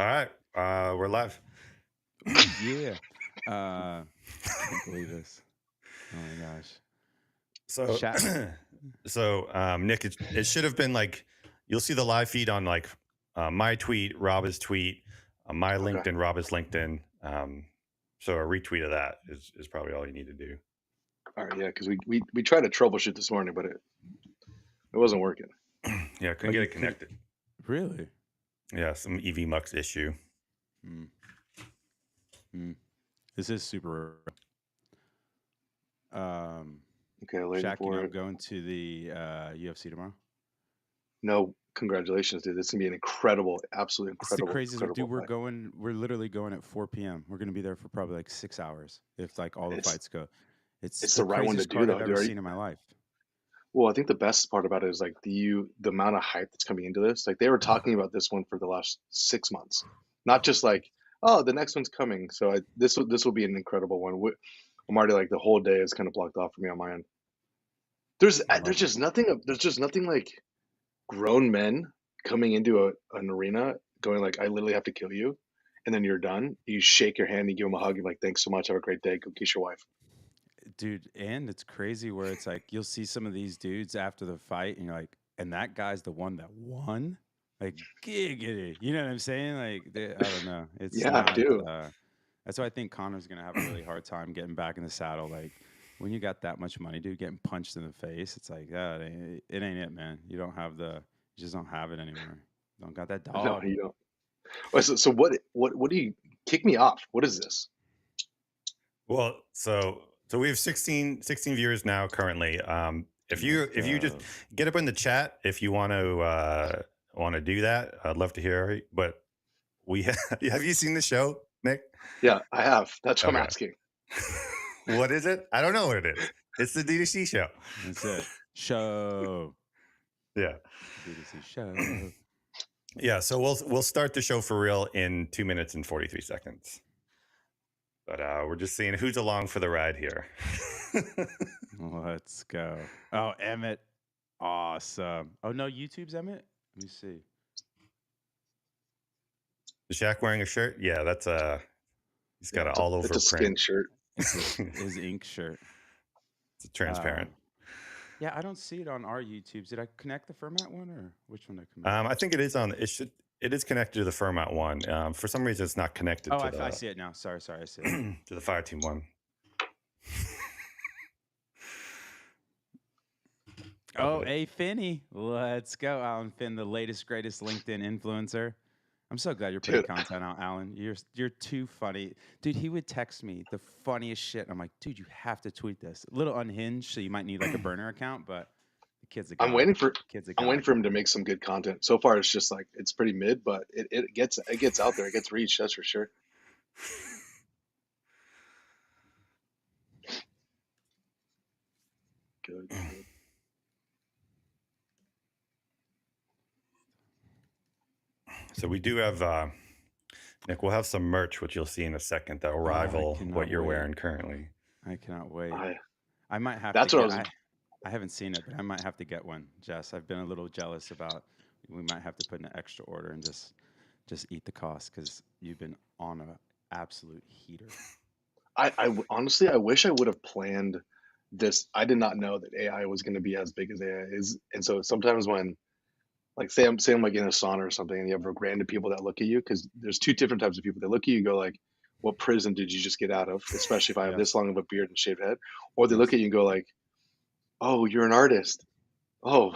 All right, we're live. Ooh, yeah. I can't believe this. Oh my gosh. So, Chat. Nick, it should have been like you'll see the live feed on like my tweet, Rob's tweet, my Okay. LinkedIn, Rob's LinkedIn. So a retweet of that is probably all you need to do. All right. Yeah, because we tried to troubleshoot this morning, but it wasn't working. Yeah, couldn't Oh, get you it could connected. really? Yeah, some EV Mux issue. Hmm. Hmm. This is super. Okay, waiting Shaq, for I'm it. going to the UFC tomorrow. No, congratulations, dude. This is gonna be an incredible, absolutely It's the incredible, craziest, dude. incredible fight. We're literally going at 4 p.m. We're gonna be there for probably like 6 hours if like all the It's fights go. It's it's the the right one to craziest do card I've though, ever dude. seen in my life. Well, I think the best part about it is like the amount of hype that's coming into this. Like they were talking about this one for the last 6 months, not just like, oh, the next one's coming. So this will be an incredible one. I'm already like the whole day is kind of blocked off for me on my end. There's I there's love it. just nothing. There's just nothing like grown men coming into an arena going like, I literally have to kill you, and then you're done. You shake your hand, you give him a hug, you're like, thanks so much, have a great day, go kiss your wife. Dude, and it's crazy where it's like you'll see some of these dudes after the fight and you're like, and that guy's the one that won? Like giggity. You know what I'm saying? Like I don't know. It's Yeah, I not do. that's why I think Connor's gonna have a really hard time getting back in the saddle. Like when you got that much money, dude, getting punched in the face, it's like, it ain't it, man. You just don't have it anymore. Don't got that No, dog. you don't. So what do you kick me off? What is this? Well, so we have 16 viewers now currently. If Let's you just go. get up in the chat if you want to do that, I'd love to hear it. But we have you seen the show, Nick? Yeah, I have. That's what I'm Okay. asking. What is it? I don't know what it is. It's the DTC show. That's it. Show. Yeah. DTC show. Yeah. So we'll start the show for real in 2 minutes and 43 seconds. But we're just seeing who's along for the ride here. Let's go. Oh, Emmett. Awesome. Oh, no, YouTube's Emmett? Let me see. Is Shaq wearing a shirt? Yeah, that's he's got Yeah, an all it's over a skin print. shirt. It's his ink shirt. It's transparent. Yeah, I don't see it on our YouTubes. Did I connect the Fermat one or which one did I connect? I think it is on. It is connected to the Fermat one. For some reason, it's not connected to I see it now. Sorry, I see it. to the Fireteam one. Oh, hey, Finney. Let's go, Alan Finn, the latest, greatest LinkedIn influencer. I'm so glad you're putting content out, Alan. You're too funny. Dude, he would text me the funniest shit. I'm like, dude, you have to tweet this. A little unhinged, so you might need like a burner account, but the kid's a god. I'm waiting for Kid's a I'm god. waiting for him to make some good content. So far it's just like it's pretty mid, but it gets out there, it gets reached, that's for sure. Good. So we do have Nick. We'll have some merch, which you'll see in a second, that will rival what you're wearing currently. I cannot wait. I might have That's to what get. I haven't seen it, but I might have to get one, Jess. I've been a little jealous about. We might have to put in an extra order and just eat the cost because you've been on a absolute heater. honestly, I wish I would have planned this. I did not know that AI was going to be as big as AI is, and so sometimes when, like, say I'm like in a sauna or something, and you have random people that look at you, because there's two different types of people. They look at you, and go like, "What prison did you just get out of?" Especially if I have this long of a beard and shaved head, or they look at you and go like, "Oh, you're an artist. Oh,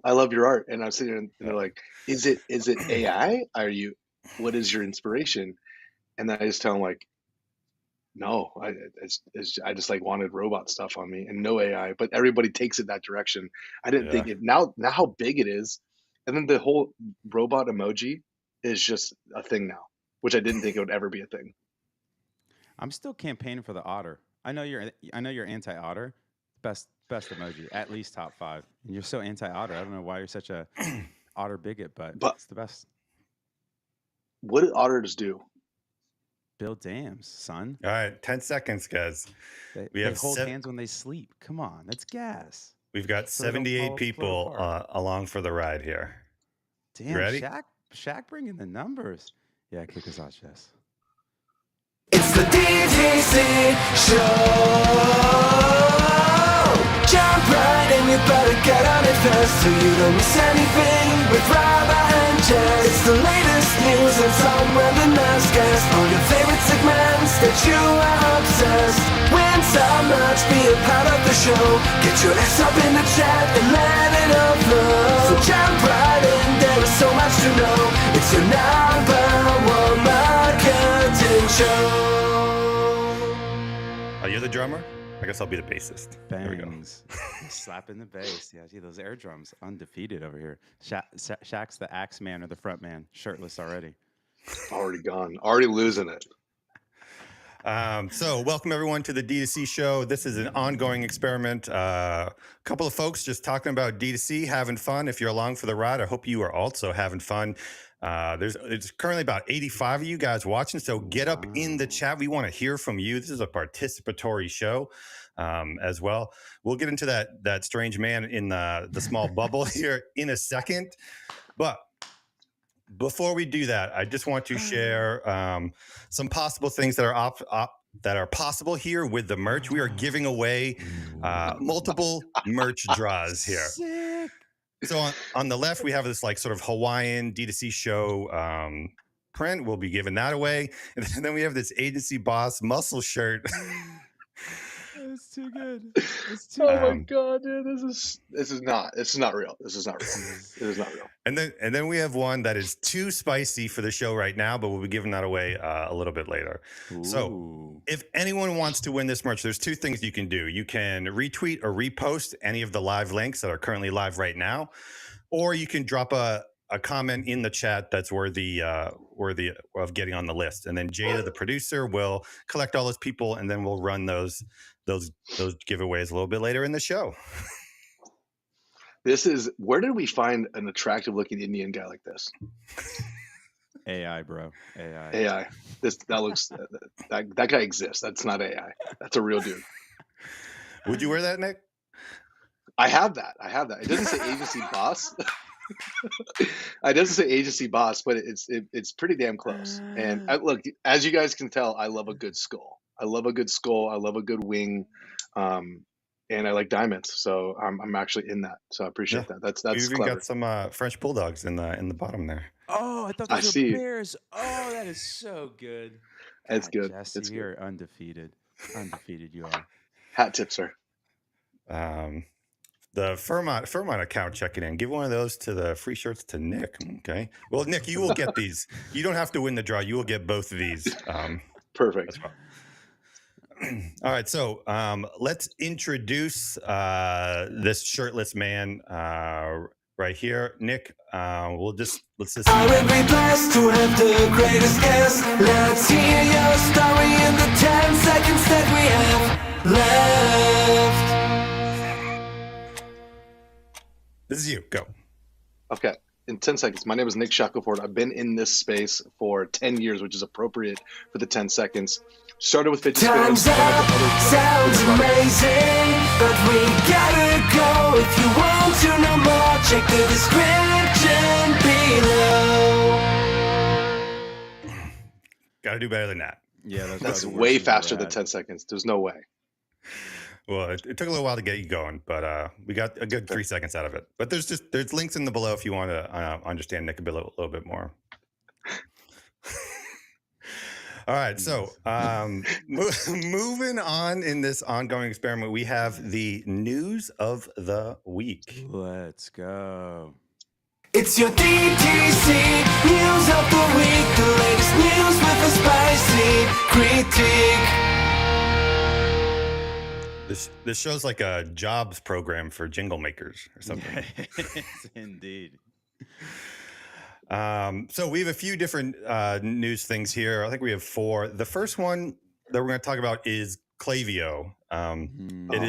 I love your art." And I'm sitting there and they're like, "Is it AI? What is your inspiration?" And then I just tell them like, no, I just like wanted robot stuff on me and no AI, but everybody takes it that direction. I didn't think it now how big it is, and then the whole robot emoji is just a thing now, which I didn't think it would ever be a thing. I'm still campaigning for the otter. I know you're anti-otter. Best emoji, at least top 5. And you're so anti-otter. I don't know why you're such a otter bigot, but it's the best. What do otters do? Build dams, son. All right, 10 seconds, guys. They hold hands when they sleep. Come on, that's gas. We've got 78 people along for the ride here. Damn, you ready? Shaq bringing the numbers. Yeah, kick us off, Jess. It's the DTC show. Jump right in, you better get on it fast so you don't miss anything with Robert and Jess. It's the latest news and some randomness guest. All your favorite segments that you are obsessed. Win some merch, be a part of the show. Get your ass up in the chat and let it all flow. So jump right in, there is so much to know. It's your number one marketing show. Oh, you're the drummer? I guess I'll be the bassist. There we go. Bangs. Slapping the bass. Yeah, gee, those air drums, undefeated over here. Shaq's the axe man or the front man, shirtless already. Already gone. Already losing it. So welcome everyone to the D2C show. This is an ongoing experiment. A couple of folks just talking about D2C, having fun. If you're along for the ride, I hope you are also having fun. It's currently about 85 of you guys watching, so get up in the chat. We want to hear from you. This is a participatory show as well. We'll get into that strange man in the small bubble here in a second, but before we do that, I just want to share some possible things that are possible here with the merch. We are giving away multiple merch draws here. Sick. So on the left, we have this like sort of Hawaiian D2C show print. We'll be giving that away. And then we have this agency boss muscle shirt. It's too good. It's too Oh my god, dude! This is not real. This is not real. It is not real. And then we have one that is too spicy for the show right now, but we'll be giving that away a little bit later. Ooh. So if anyone wants to win this merch, there's two things you can do. You can retweet or repost any of the live links that are currently live right now, or you can drop a comment in the chat that's worthy of getting on the list. And then Jada, the producer, will collect all those people, and then we'll run those giveaways a little bit later in the show. This is, where did we find an attractive looking Indian guy like this? AI, bro. AI. AI. That looks that guy exists. That's not AI. That's a real dude. Would you wear that, Nick? I have that. It doesn't say agency boss. It doesn't say agency boss, but it's pretty damn close. And look, as you guys can tell, I love a good skull. I love a good wing. And I like diamonds, so I'm actually in that. So I appreciate that. That's We've even clever. got some French bulldogs in the bottom there. Oh, I thought those were bears. Oh, that is so good. It's good. Jesse, It's you're undefeated. Undefeated you are. Hat tip, sir. The Fairmont account checking in. Give one of those to the free shirts to Nick. Okay. Well, Nick, you will get these. You don't have to win the draw. You will get both of these. Perfect. As well. All right, so let's introduce this shirtless man right here, Nick. Let's just. I would be blessed to have the greatest guest. Let's hear your story in the 10 seconds that we have left. This is you. Go. Okay. In 10 seconds, my name is Nick Shackleford. I've been in this space for 10 years, which is appropriate for the 10 seconds. Started with 50 Time's spinners. up, sounds amazing, but we gotta go. If you want to know more, check the description below. Got to do better than that. Yeah, That's way faster than 10 seconds. There's no way. Well, it took a little while to get you going, but we got a good 3 seconds out of it. But there's links in the below if you want to understand Nick a little bit more. All right, so moving on in this ongoing experiment, we have the news of the week. Let's go. It's your DTC news of the week, the latest news with a spicy critique. This show's like a jobs program for jingle makers or something. Yes, indeed. So we have a few different news things here. I think we have 4. The first one that we're going to talk about is Klaviyo. It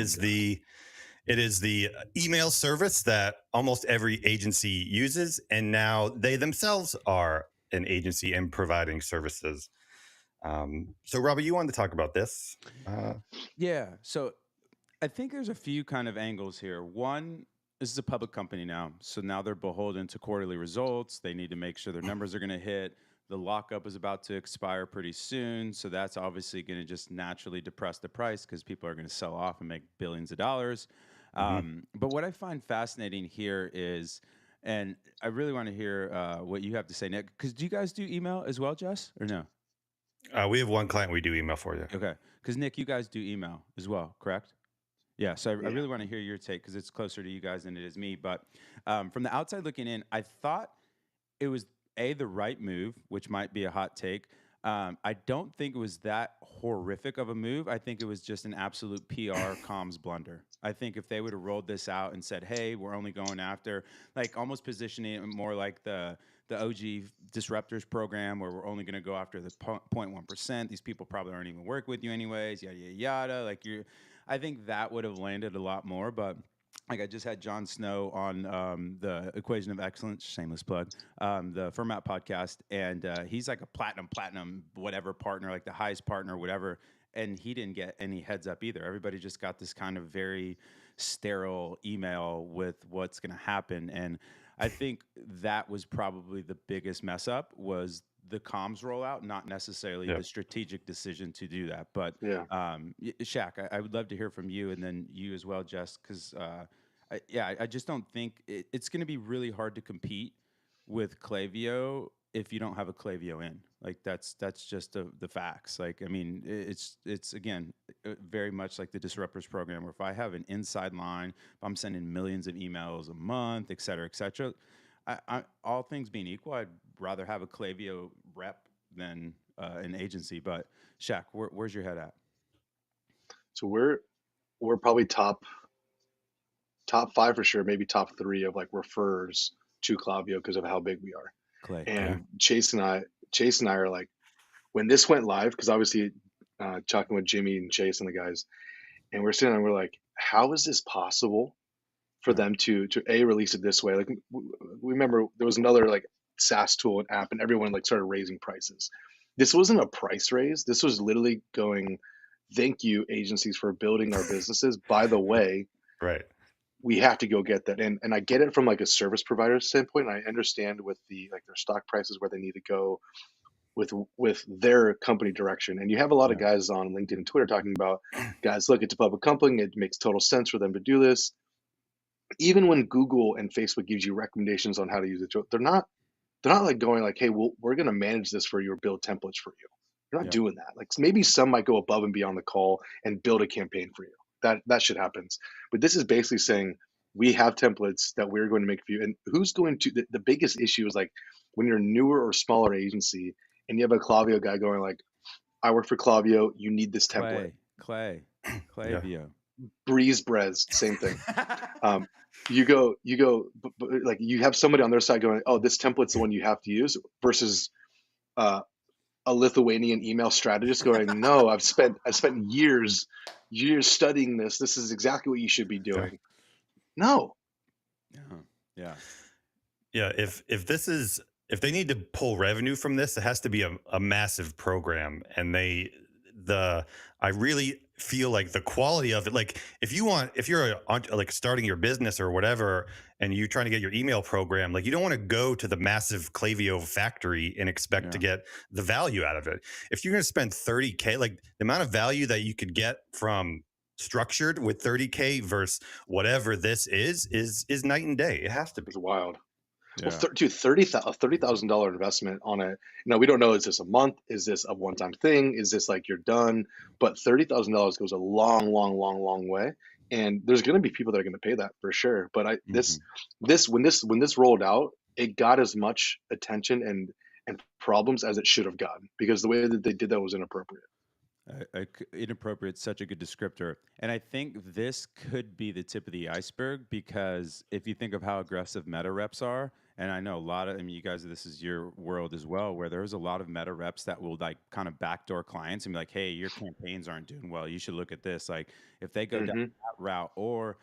is the email service that almost every agency uses, and now they themselves are an agency and providing services. So Robbie, you wanted to talk about this? Yeah. So I think there's a few kind of angles here. One, this is a public company now, so now they're beholden to quarterly results. They need to make sure their numbers are going to hit. The lockup is about to expire pretty soon, so that's obviously going to just naturally depress the price because people are going to sell off and make billions of dollars. But what I find fascinating here is, and I really want to hear what you have to say, Nick, because do you guys do email as well, Jess, or no? We have one client we do email for you. Okay, because Nick, you guys do email as well, correct? Yeah, so I Yeah. really want to hear your take because it's closer to you guys than it is me. But from the outside looking in, I thought it was the right move, which might be a hot take. I don't think it was that horrific of a move. I think it was just an absolute PR comms blunder. I think if they would have rolled this out and said, "Hey, we're only going after," like almost positioning it more like the OG disruptors program, where we're only going to go after the 0.1%. These people probably aren't even work with you anyways. Yada yada yada. Like I think that would have landed a lot more, but. Like I just had Jon Snow on the Equation of Excellence, shameless plug, the Format podcast, and he's like a platinum, whatever partner, like the highest partner, whatever. And he didn't get any heads up either. Everybody just got this kind of very sterile email with what's going to happen. And I think that was probably the biggest mess up was the comms rollout, not necessarily the strategic decision to do that. But Yeah. Shaq, I would love to hear from you, and then you as well, Jess, because I just don't think it's going to be really hard to compete with Klaviyo if you don't have a Klaviyo in. Like that's just the facts. Like I mean, it's again very much like the Disruptors program, where if I have an inside line, if I'm sending millions of emails a month, et cetera, all things being equal, I'd rather have a Klaviyo rep than an agency. But Shaq, where's your head at? So we're probably top 5 for sure, maybe top 3 of like refers to Klaviyo because of how big we are. Clay. And Chase and I are like, when this went live, because obviously talking with Jimmy and Chase and the guys, and we're sitting there and we're like, how is this possible for them to release it this way? Like we remember there was another like SaaS tool and app, and everyone like started raising prices. This wasn't a price raise. This was literally going, thank you agencies for building our businesses. By the way, Right. we have to go get that. And I get it from like a service provider standpoint. And I understand with the like their stock prices where they need to go with their company direction. And you have a lot of guys on LinkedIn and Twitter talking about, guys, look, it's a public company. It makes total sense for them to do this. Even when Google and Facebook gives you recommendations on how to use it, they're not like going like, hey, we're going to manage this for you or build templates for you. They're not doing that. Like maybe some might go above and beyond the call and build a campaign for you. That shit happens. But this is basically saying we have templates that we're going to make for you. And who's going to the biggest issue is like when you're a newer or smaller agency and you have a Klaviyo guy going like, I work for Klaviyo, you need this template. Klaviyo. Breeze Brez, same thing. You go like you have somebody on their side going, oh, this template's the one you have to use versus a Lithuanian email strategist going, no, I've spent years studying this. This is exactly what you should be doing. No. Yeah. If they need to pull revenue from this, it has to be a massive program. And I really feel like the quality of it, like if you're like starting your business or whatever, and you're trying to get your email program, like you don't want to go to the massive Klaviyo factory and expect to get the value out of it. If you're going to spend $30K, like the amount of value that you could get from structured with $30K versus whatever this is night and day. It has to be. It's wild. Yeah. Well, $30,000 investment on it. No, we don't know. Is this a month? Is this a one-time thing? Is this like you're done? But $30,000 goes a long, long, long, long way. And there's going to be people that are going to pay that for sure. But when this rolled out, it got as much attention and problems as it should have gotten because the way that they did that was inappropriate. Inappropriate, such a good descriptor. And I think this could be the tip of the iceberg because if you think of how aggressive meta reps are, and I know you guys, this is your world as well, where there's a lot of meta reps that will like kind of backdoor clients and be like, hey, your campaigns aren't doing well. You should look at this. Like if they go down that route or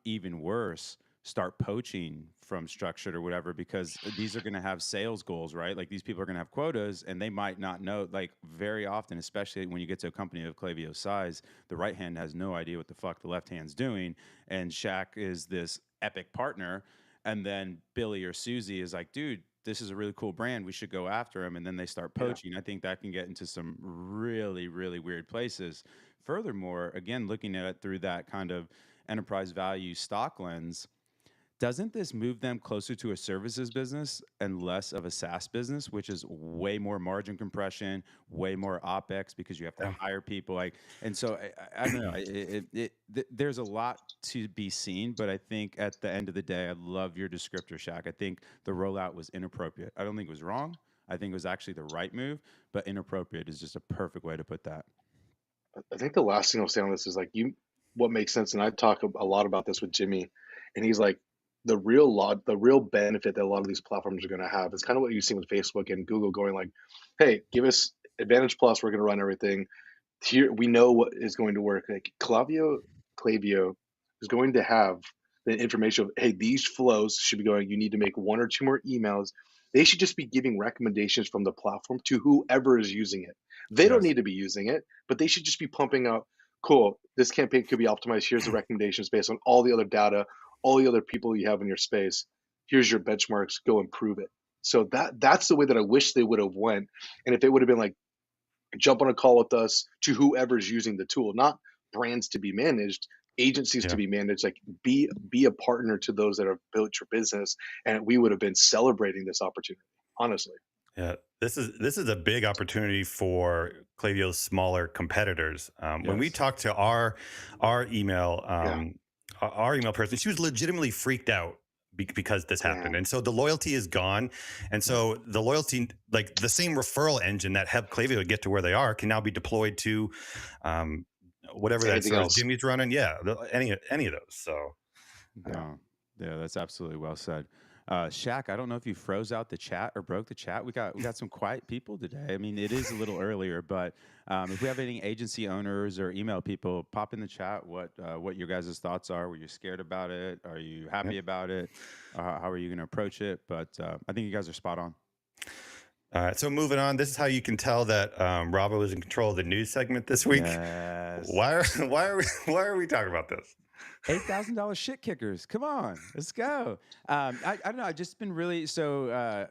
even worse, start poaching from structured or whatever, because these are going to have sales goals, right? Like these people are going to have quotas and they might not know, like very often, especially when you get to a company of Klaviyo's size, the right hand has no idea what the fuck the left hand's doing. And Shaq is this epic partner. And then Billy or Susie is like, dude, this is a really cool brand, we should go after them, and then they start Yeah. poaching. I think that can get into some really, really weird places. Furthermore, again, looking at it through that kind of enterprise value stock lens, doesn't this move them closer to a services business and less of a SaaS business, which is way more margin compression, way more OpEx because you have to Yeah. hire people? Like, and so I don't know. There's a lot to be seen, but I think at the end of the day, I love your descriptor, Shaq. I think the rollout was inappropriate. I don't think it was wrong. I think it was actually the right move, but inappropriate is just a perfect way to put that. I think the last thing I'll say on this is like what makes sense, and I talk a lot about this with Jimmy, and he's like the real benefit that a lot of these platforms are going to have is kind of what you've seen with Facebook and Google going like, hey, give us Advantage Plus, we're going to run everything here. We know what is going to work. Like Klaviyo is going to have the information of, hey, these flows should be going. You need to make one or two more emails. They should just be giving recommendations from the platform to whoever is using it. They don't Yes. need to be using it, but they should just be pumping out, cool, this campaign could be optimized. Here's the recommendations based on all the other data, all the other people you have in your space. Here's your benchmarks, go improve it. So that's the way that I wish they would have went. And if they would have been like, jump on a call with us to whoever's using the tool, not brands to be managed, agencies Yeah. to be managed, like be a partner to those that have built your business, and we would have been celebrating this opportunity, honestly. Yeah, this is a big opportunity for Klaviyo's smaller competitors. When we Yes. talked to our email Yeah. our email person, she was legitimately freaked out because this happened, Yeah. and so the loyalty is gone, and so the loyalty, like the same referral engine that helped Klaviyo get to where they are, can now be deployed to whatever that Anything sort of else? Jimmy's running. Yeah, any of those. So No. Yeah, that's absolutely well said. Shaq, I don't know if you froze out the chat or broke the chat. We got some quiet people today. I mean, it is a little earlier, but if we have any agency owners or email people, pop in the chat what your guys' thoughts are. Were you scared about it? Are you happy about it? How are you going to approach it? But I think you guys are spot on. all right, so moving on. This is how you can tell that Robbo was in control of the news segment this week. Yes. Why are we talking about this? $8,000 shit kickers. Come on, let's go. I don't know. I've just been really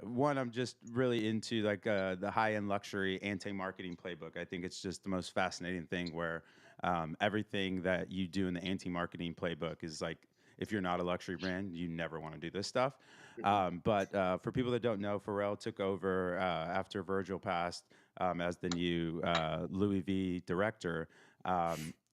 one. I'm just really into like the high end luxury anti-marketing playbook. I think it's just the most fascinating thing where everything that you do in the anti-marketing playbook is like, if you're not a luxury brand, you never want to do this stuff. But for people that don't know, Pharrell took over after Virgil passed as the new Louis V director.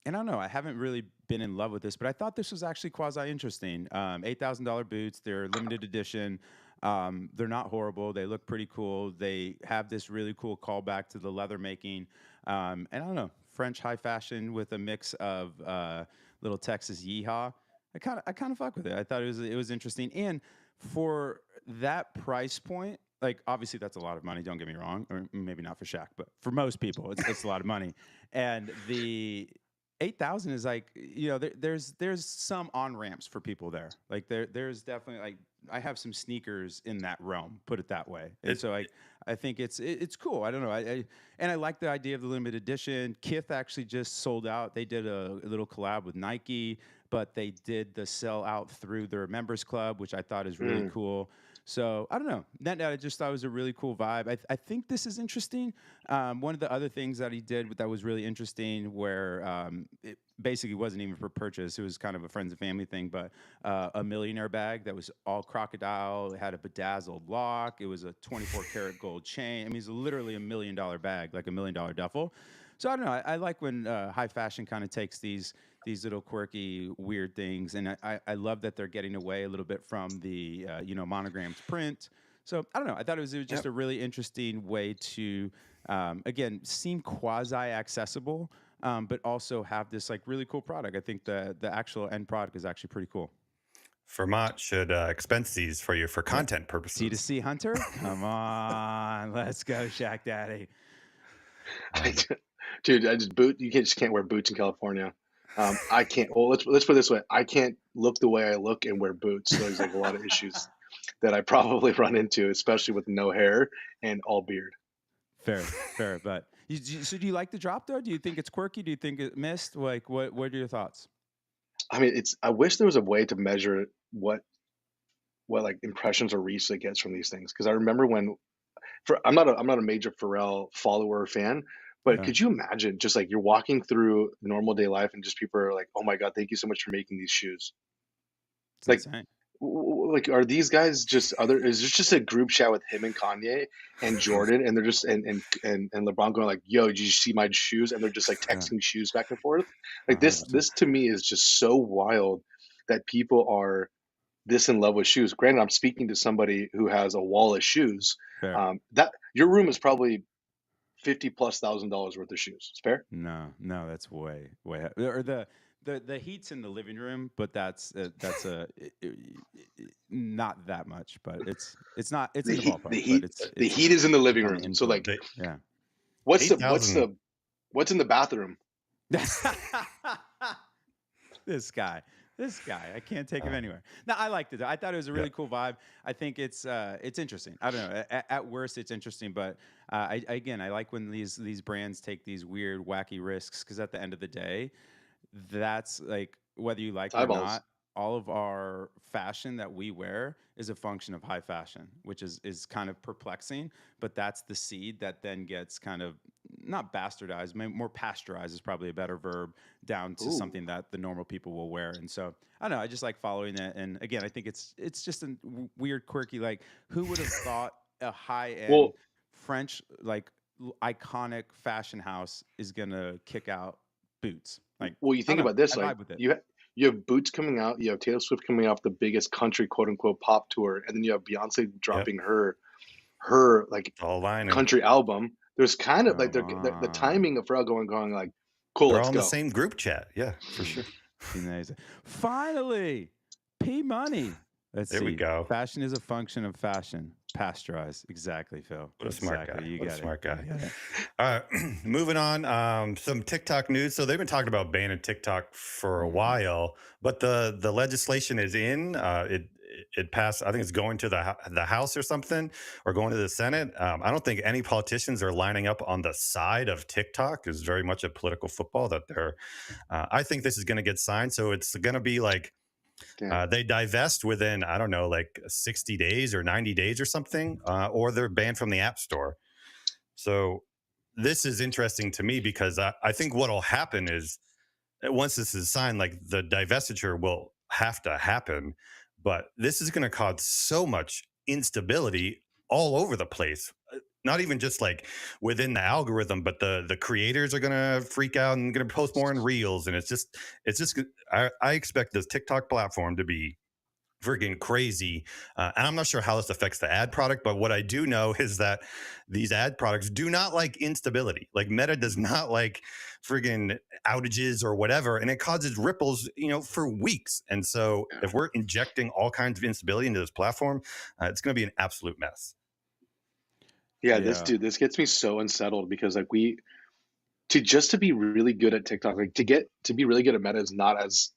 And I don't know, I haven't really been in love with this, but I thought this was actually quasi interesting. $8,000 boots, they're limited edition. They're not horrible. They look pretty cool. They have this really cool callback to the leather making. And I don't know, French high fashion with a mix of little Texas yeehaw. I kind of fuck with it. I thought it was interesting. And for that price point, like obviously that's a lot of money. Don't get me wrong, or maybe not for Shaq, but for most people, it's a lot of money. And the 8,000 is like, there's some on ramps for people there. Like there's definitely like, I have some sneakers in that realm, put it that way. And so I think it's cool. I don't know. And I like the idea of the limited edition. Kith actually just sold out. They did a little collab with Nike, but they did the sell out through their members club, which I thought is really cool. So I don't know. That I just thought was a really cool vibe. I think this is interesting. One of the other things that he did that was really interesting, where it basically wasn't even for purchase. It was kind of a friends and family thing, but a millionaire bag that was all crocodile. It had a bedazzled lock. It was a 24 karat gold chain. I mean, it's literally $1 million bag, like $1 million duffel. So I don't know. I like when high fashion kind of takes these little quirky, weird things, and I love that they're getting away a little bit from the monogrammed print. So I don't know. I thought it was just a really interesting way to again seem quasi accessible, but also have this like really cool product. I think the actual end product is actually pretty cool. Vermont should expense these for you for content purposes. D2C Hunter, come on, let's go, Shaq Daddy. Dude, you just can't wear boots in California. I can't. Well, let's put it this way. I can't look the way I look and wear boots. So there's like a lot of issues that I probably run into, especially with no hair and all beard. Fair. But so do you like the drop though? Do you think it's quirky? Do you think it missed? Like, what are your thoughts? I mean, I wish there was a way to measure what what like impressions or reach it gets from these things. Because I remember when I'm not a major Pharrell follower or fan, but Yeah, could you imagine just like you're walking through normal day life and just people are like, "Oh my God, thank you so much for making these shoes." it's Like, insane. like are these guys just other? Is this just a group chat with him and Kanye and Jordan, and they're just and LeBron going like, "Yo, did you see my shoes?" And they're just like Yeah, texting shoes back and forth. Like this 100%. this to me is just so wild that people are this in love with shoes. Granted, I'm speaking to somebody who has a wall of shoes. Fair. That your room is probably 50 plus $1,000 worth of shoes. It's fair. No, no, that's way or the heat's in the living room, but not that much, but it's not it's The in the heat, ballpark, but it's the it's heat is in the it's living on the room. So like, influence. The Yeah. what's the 8,000. what's in the bathroom? This guy, this guy, I can't take him Uh, anywhere. No, I liked it. I thought it was a yeah. really cool vibe. I think it's interesting. I don't know. At worst, it's interesting, but again, I like when these brands take these weird, wacky risks because at the end of the day, that's like whether you It's like it or eyeballs. not, all of our fashion that we wear is a function of high fashion, which is kind of perplexing, but that's the seed that then gets kind of not bastardized, more pasteurized is probably a better verb, down to Ooh. something that the normal people will wear. And so I don't know, I just like following it. And again, I think it's just a weird, quirky, like who would have thought a high end Well, French like iconic fashion house is gonna kick out boots. Like well, you I think don't know. about this, I like vibe with it. you have Boots coming out, you have Taylor Swift coming off the biggest country quote unquote pop tour, and then you have Beyonce Yep. dropping her like All aligning. country album. There's kind of like Come the on. timing of Pharrell going like, cool, They're let's all in the go. same group chat. Yeah, for sure. Amazing. Finally, P Money. Let's There we see. go. Fashion is a function of fashion. Pasteurized. Exactly, Phil. What a smart Exactly. guy. You What a got it. smart You guy. got it. All right, moving on. Some TikTok news. So they've been talking about banning TikTok for a while, but the legislation is in. It passed. I think it's going to the House or something, or going to the Senate. I don't think any politicians are lining up on the side of TikTok. It's very much a political football that they're. I think this is going to get signed. So it's going to be like Damn. they divest within, I don't know, like 60 days or 90 days or something, or they're banned from the App Store. So this is interesting to me because I think what'll happen is once this is signed, like the divestiture will have to happen. But this is going to cause so much instability all over the place. Not even just like within the algorithm, but the creators are going to freak out and going to post more in reels. And it's just I expect this TikTok platform to be freaking crazy. And I'm not sure how this affects the ad product, but what I do know is that these ad products do not like instability. Like Meta does not like friggin' outages or whatever, and it causes ripples, for weeks. And so if we're injecting all kinds of instability into this platform, it's going to be an absolute mess. Yeah, Yeah. this gets me so unsettled because like to be really good at TikTok, like to be really good at Meta is not as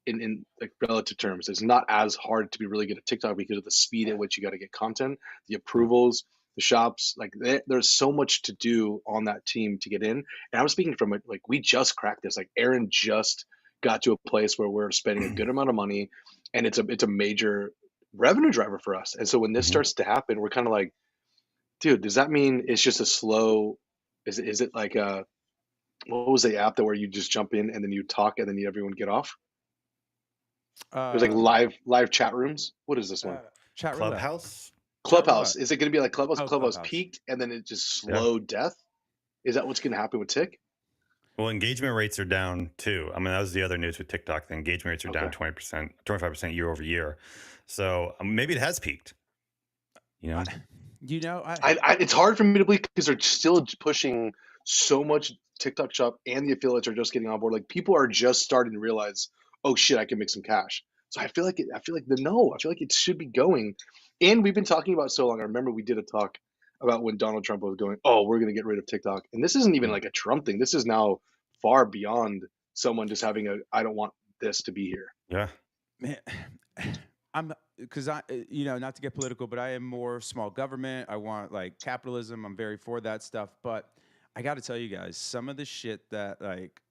in like relative terms, it's not as hard to be really good at TikTok because of the speed at which you got to get content, the Yeah. approvals, the shops. Like there's so much to do on that team to get in. And I'm speaking from it, like we just cracked this. Like Aaron just got to a place where we're spending a good amount of money, and it's a major revenue driver for us. And so when this Mhm. starts to happen, we're kind of like, dude, does that mean it's just a slow? Is it like a what was the app that where you just jump in and then you talk and then everyone get off? It was like Um, live chat rooms. What is this one? Chat roulette. Clubhouse. Chat Clubhouse. roulette. Is it going to be like Clubhouse? Oh, Clubhouse Clubhouse. peaked and then it just Yeah. slowed death. Is that what's going to happen with Tik? Well, engagement rates are down too. I mean, that was the other news with TikTok. The engagement rates are down Okay. 20%, 25% year over year. So maybe it has peaked. I, It's hard for me to believe because they're still pushing so much TikTok Shop and the affiliates are just getting on board. Like people are just starting to realize, oh shit, I can make some cash. So I feel like it should be going. And we've been talking about it so long. I remember we did a talk about when Donald Trump was going, oh, we're going to get rid of TikTok. And this isn't even like a Trump thing. This is now far beyond someone just having I don't want this to be here. Yeah. man, I'm because not to get political, but I am more small government. I want like capitalism. I'm very for that stuff. But I got to tell you guys, some of the shit that like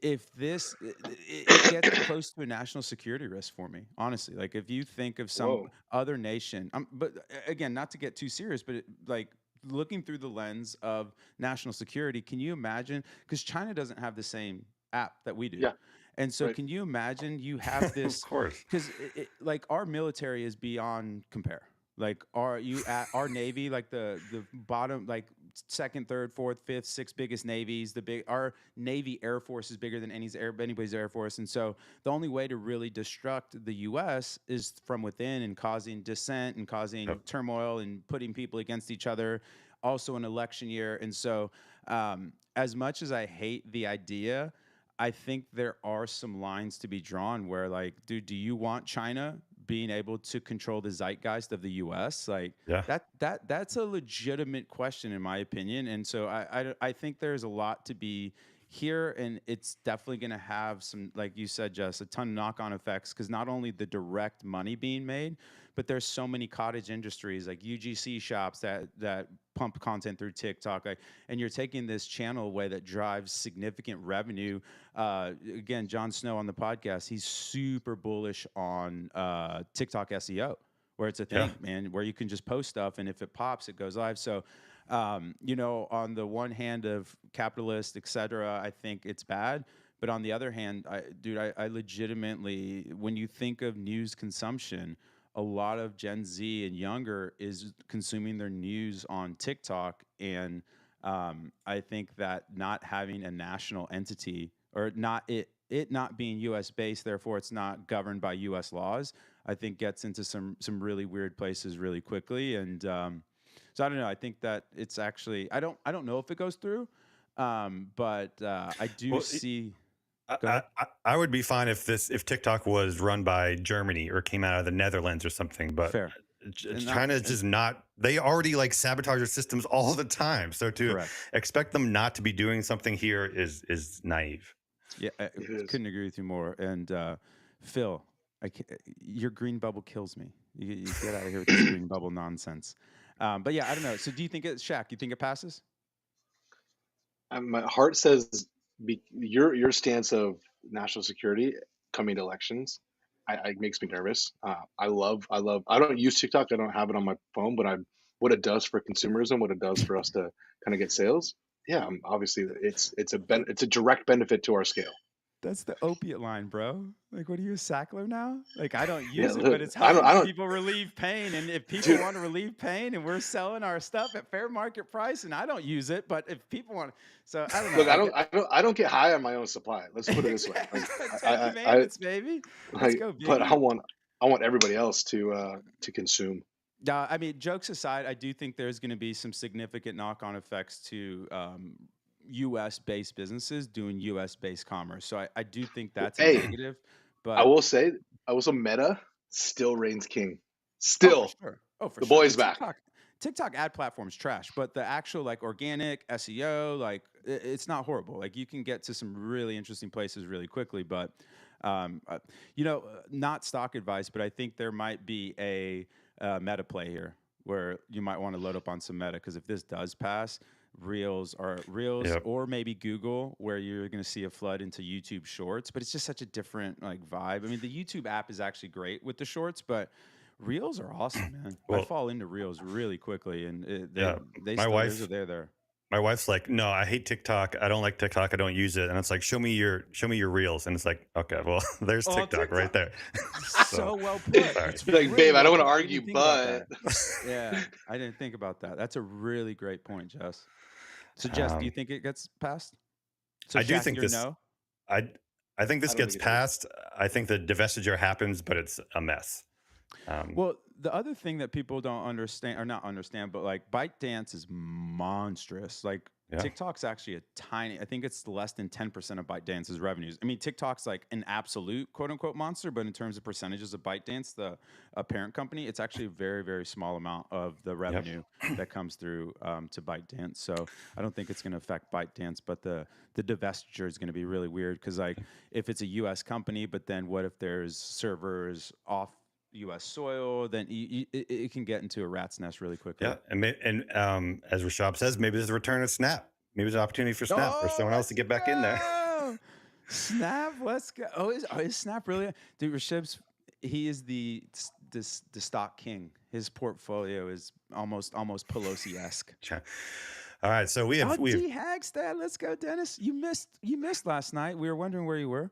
if this it gets close to a national security risk for me, honestly. Like if you think of some Whoa. other nation, but again, not to get too serious, but like looking through the lens of national security, can you imagine? Because China doesn't have the same app that we do. Yeah. And so, Right. can you imagine you have Of this? course. Because like our military is beyond compare. Like our Navy, like the bottom, like second, third, fourth, fifth, sixth biggest navies. Our Navy Air Force is bigger than anybody's Air Force, and so the only way to really destruct the U.S. is from within and causing dissent and causing Yep. turmoil and putting people against each other. Also, an election year, and so as much as I hate the idea, I think there are some lines to be drawn where, like, dude, do you want China being able to control the zeitgeist of the U.S.? Like Yeah. that's a legitimate question, in my opinion. And so I think there's a lot to be here, and it's definitely going to have some, like you said, Jess, a ton of knock-on effects, because not only the direct money being made, but there's so many cottage industries like UGC shops that pump content through TikTok, like, and you're taking this channel away that drives significant revenue. Again, Jon Snow on the podcast, he's super bullish on TikTok SEO, where it's a thing, man, where you can just post stuff, and if it pops, it goes live. So, you know, on the one hand of capitalist, et cetera, I think it's bad. But on the other hand, I legitimately, when you think of news consumption, a lot of Gen Z and younger is consuming their news on TikTok. And I think that not having a national entity, or it not being U.S. based, therefore it's not governed by U.S. laws, I think gets into some really weird places really quickly. And so I don't know. I think that it's actually, I don't know if it goes through, but I do Well, see. Go I, ahead. I would be fine if TikTok was run by Germany or came out of the Netherlands or something, but Fair. And China is just not. They already like sabotage their systems all the time. So to correct. expect them not to be doing something here is naive. Yeah, I It is. couldn't agree with you more. And Phil, your green bubble kills me. You get out of here with this green bubble nonsense. But yeah, I don't know. So do you think Shaq? You think it passes? My heart says your stance of national security coming to elections, I makes me nervous. I don't use TikTok. I don't have it on my phone, but what it does for consumerism, what it does for us to kind of get sales. Yeah, obviously it's a direct benefit to our scale. That's the opiate line, bro. Like, what are you, a Sackler now? Like, I don't Yeah, use it, look, but it's I helping don't, people relieve pain. And if people dude. want to relieve pain, and we're selling our stuff at fair market price, and I don't use it, but if people want, so I don't know. Look, I don't get high on my own supply. Let's put it this way. Exactly. Like, Ten Commandments, baby. Let's go, but Biggie. I want everybody else to consume. I mean, jokes aside, I do think there's going to be some significant knock-on effects to U.S.-based businesses doing U.S.-based commerce. So I do think that's a Hey, negative. I But will say, Meta still reigns king. oh, for Still, sure. Oh, for the sure. boy's And back. TikTok ad platform's trash, but the actual like organic SEO, like it's not horrible. Like you can get to some really interesting places really quickly. But you know, not stock advice, but I think there might be a meta play here where you might want to load up on some meta, because if this does pass, Reels Yep. or maybe Google, where you're going to see a flood into YouTube Shorts. But it's just such a different like vibe. I mean, the YouTube app is actually great with the Shorts, but Reels are awesome, man. I Well, fall into Reels really quickly, and yeah. they My still wife they're there. my wife's like, no, I hate TikTok. I don't like TikTok. I don't use it. And it's like, show me your reels. And it's like, okay, well, there's Oh, TikTok right there. So well put. sorry. It's Like, really babe, I don't well want to put. I didn't argue, even think about but that. Yeah, I didn't think about that. That's a really great point, Jess. So, Jess, do you think it gets passed? So, I do Shaq, think you're this. no. I I think this I don't gets think it does. passed. I think the divestiture happens, but it's a mess. Well, the other thing that people don't understand, or not understand, but like ByteDance is monstrous. Like Yeah. TikTok's actually a tiny, I think it's less than 10% of ByteDance's revenues. I mean, TikTok's like an absolute quote unquote monster, but in terms of percentages of ByteDance, the parent company, it's actually a very, very small amount of the revenue that comes through to ByteDance. So I don't think it's going to affect ByteDance, but the divestiture is going to be really weird, because like if it's a US company, but then what if there's servers off U.S. soil, then it can get into a rat's nest really quickly. Yeah, and as Rashab says, maybe there's a return of Snap. Maybe there's an opportunity for Snap or someone else to get back in there. Snap, let's go. Oh, is Snap really? Dude, Rashib's, he is the stock king. His portfolio is almost Pelosi-esque. All right, so we have D Hagstad, let's go, Dennis. You missed last night. We were wondering where you were.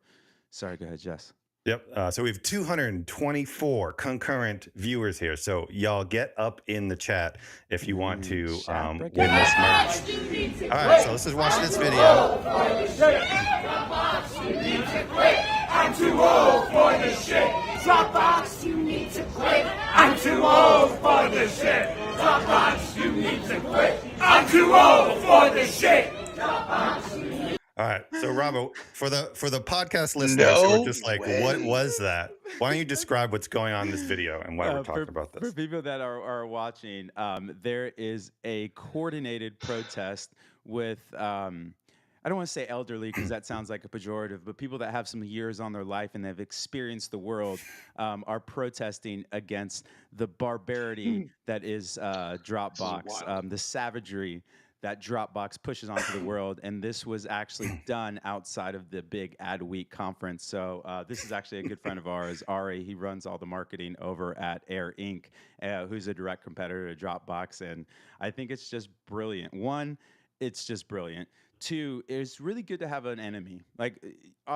Sorry, go ahead, Jess. Yep. So we have 224 concurrent viewers here. So y'all get up in the chat if you want to win this merch. All right, so let's just watch this video. You need to quit. I'm too old for this shit. Dropbox, you need to quit. I'm too old for this shit. Dropbox, you need to quit. I'm too old for this shit. Dropbox, you need. All right, so Robbo, for the podcast listeners who are just like, what was that? Why don't you describe what's going on in this video and why we're talking about this? For people that are watching, there is a coordinated protest with, I don't want to say elderly because that sounds like a pejorative, but people that have some years on their life and have experienced the world are protesting against the barbarity that is Dropbox, the savagery that Dropbox pushes onto the world. And this was actually done outside of the big Ad Week conference. So this is actually a good friend of ours, Ari. He runs all the marketing over at Air Inc., who's a direct competitor to Dropbox. And I think it's just brilliant. One, it's just brilliant. Two, it's really good to have an enemy, like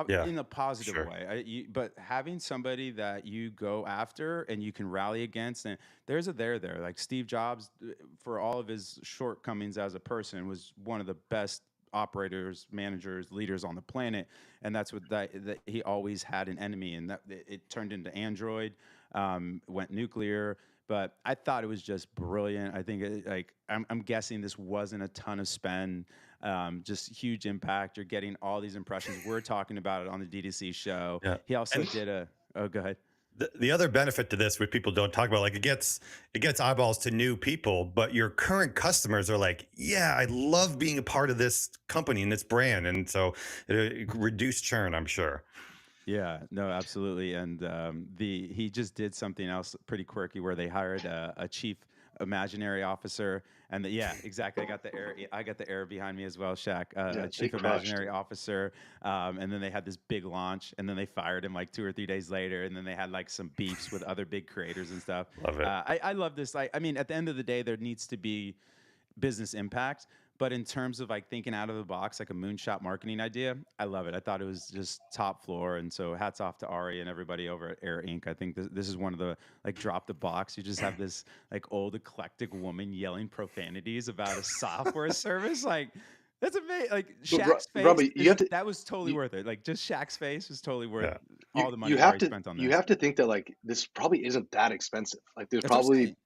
in a positive way. But having somebody that you go after and you can rally against, and there's a there. Like Steve Jobs, for all of his shortcomings as a person, was one of the best operators, managers, leaders on the planet, and that's what that he always had an enemy, and that it turned into Android, went nuclear. But I thought it was just brilliant. I think I'm guessing this wasn't a ton of spend. Just huge impact. You're getting all these impressions. We're talking about it on the DTC show. Yeah. He also did go ahead. The other benefit to this, which people don't talk about, like it gets eyeballs to new people, but your current customers are like, yeah, I love being a part of this company and this brand. And so it reduced churn, I'm sure. Yeah, no, absolutely. And he just did something else pretty quirky where they hired a chief imaginary officer, and yeah, exactly. I got the air behind me as well, Shaq. A chief imaginary officer, and then they had this big launch, and then they fired him like 2 or 3 days later, and then they had like some beefs with other big creators and stuff. Love it. I love this. I mean, at the end of the day, there needs to be business impact. But in terms of like thinking out of the box, like a moonshot marketing idea, I love it. I thought it was just top floor. And so hats off to Ari and everybody over at Air Inc. I think this is one of the, like, drop the box. You just have this like old eclectic woman yelling profanities about a software service. Like, that's amazing. Like Shaq's face, Robbie, that was totally worth it. Like just Shaq's face was totally worth all the money Ari spent on this. You have to think that like this probably isn't that expensive. Like there's probably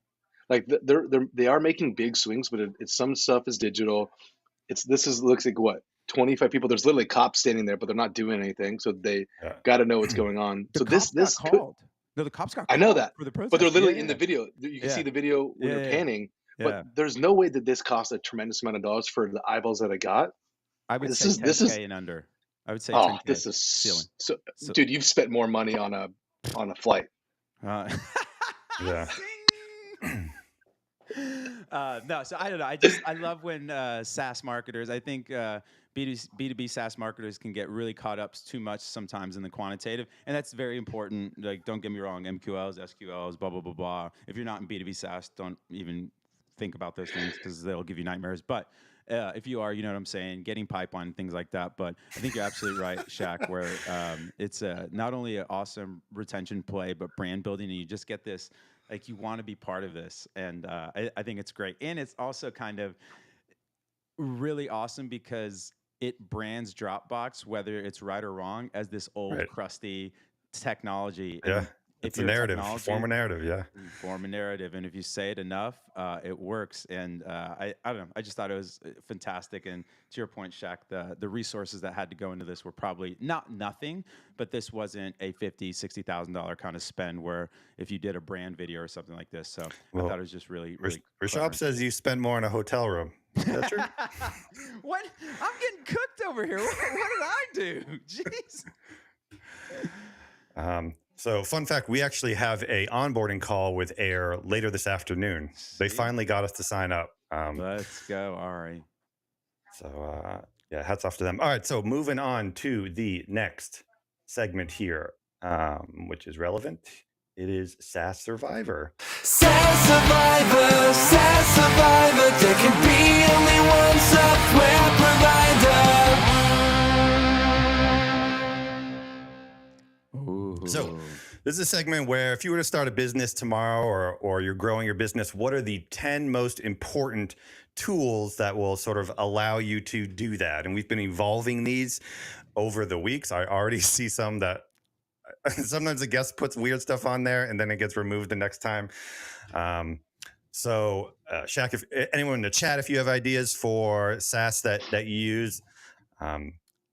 like they are making big swings, but it's some stuff is digital. Looks like what, 25 people. There's literally cops standing there, but they're not doing anything, so they got to know what's going on. The cops got called. No, the cops got called. I know that for the protest. But they're literally in the video. You can see the video when they're panning. But there's no way that this cost a tremendous amount of dollars for the eyeballs that I got. I would say 10K and under. I would say 10K. This is ceiling. So, dude, you've spent more money on a flight. Yeah. No, so I don't know. I love when SaaS marketers, I think B2B SaaS marketers can get really caught up too much sometimes in the quantitative, and that's very important. Like, don't get me wrong, MQLs, SQLs, blah, blah, blah, blah. If you're not in B2B SaaS, don't even think about those things because they'll give you nightmares. But if you are, you know what I'm saying, getting pipeline and things like that. But I think you're absolutely right, Shaq, where it's not only an awesome retention play, but brand building, and you just get this, like, you want to be part of this. And I think it's great. And it's also kind of really awesome because it brands Dropbox, whether it's right or wrong, as this old crusty technology. Yeah. It's a narrative. Form a narrative, Form a narrative, and if you say it enough, it works. And I don't know. I just thought it was fantastic. And to your point, Shaq, the resources that had to go into this were probably not nothing, but this wasn't a $50,000-$60,000 kind of spend. Where if you did a brand video or something like this, so I thought it was just really. Rashab says you spend more in a hotel room. Is that true? What? I'm getting cooked over here. What did I do? Jeez. So fun fact, we actually have a onboarding call with Air later this afternoon. They finally got us to sign up. Let's go, Ari. So Yeah, hats off to them. All right, so moving on to the next segment here, which is relevant. It is SaaS Survivor. SaaS Survivor, there can be only one software provider. So this is a segment where if you were to start a business tomorrow or you're growing your business, what are the 10 most important tools that will sort of allow you to do that? And we've been evolving these over the weeks. I already see some that sometimes a guest puts weird stuff on there and then it gets removed the next time. Shaq, if anyone in the chat, if you have ideas for SaaS that you use,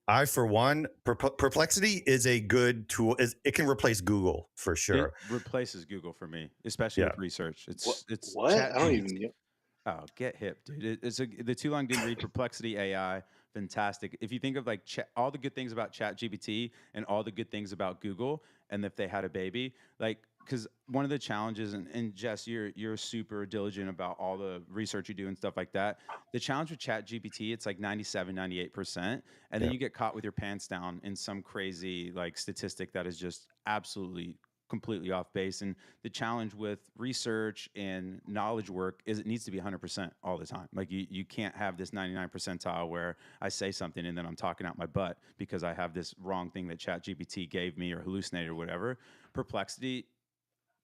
I, for one, Perplexity is a good tool. It can replace Google for sure. It replaces Google for me, especially with research. It's what? I don't even know. Oh, get hip, dude. The too long didn't read Perplexity AI. Fantastic. If you think of like all the good things about ChatGPT and all the good things about Google, and if they had a baby, like, because one of the challenges, and Jess, you're super diligent about all the research you do and stuff like that. The challenge with ChatGPT, it's like 97, 98%, and then you get caught with your pants down in some crazy like statistic that is just absolutely completely off base. And the challenge with research and knowledge work is it needs to be 100% all the time. Like you can't have this 99 percentile where I say something and then I'm talking out my butt because I have this wrong thing that ChatGPT gave me or hallucinated or whatever. Perplexity,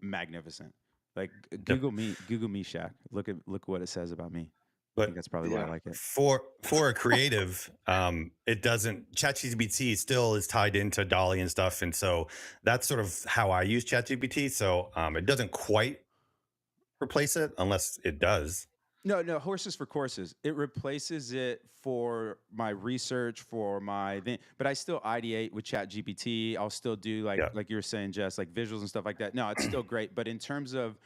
magnificent. Like Google me, Shaq. Look what it says about me. I think that's probably why I like it. For a creative, it doesn't. ChatGPT still is tied into Dolly and stuff, and so that's sort of how I use ChatGPT. So it doesn't quite replace it unless it does. No, horses for courses. It replaces it for my research, for my thing, but I still ideate with ChatGPT. I'll still do like you were saying, Jess, like visuals and stuff like that. No, it's still great. But in terms of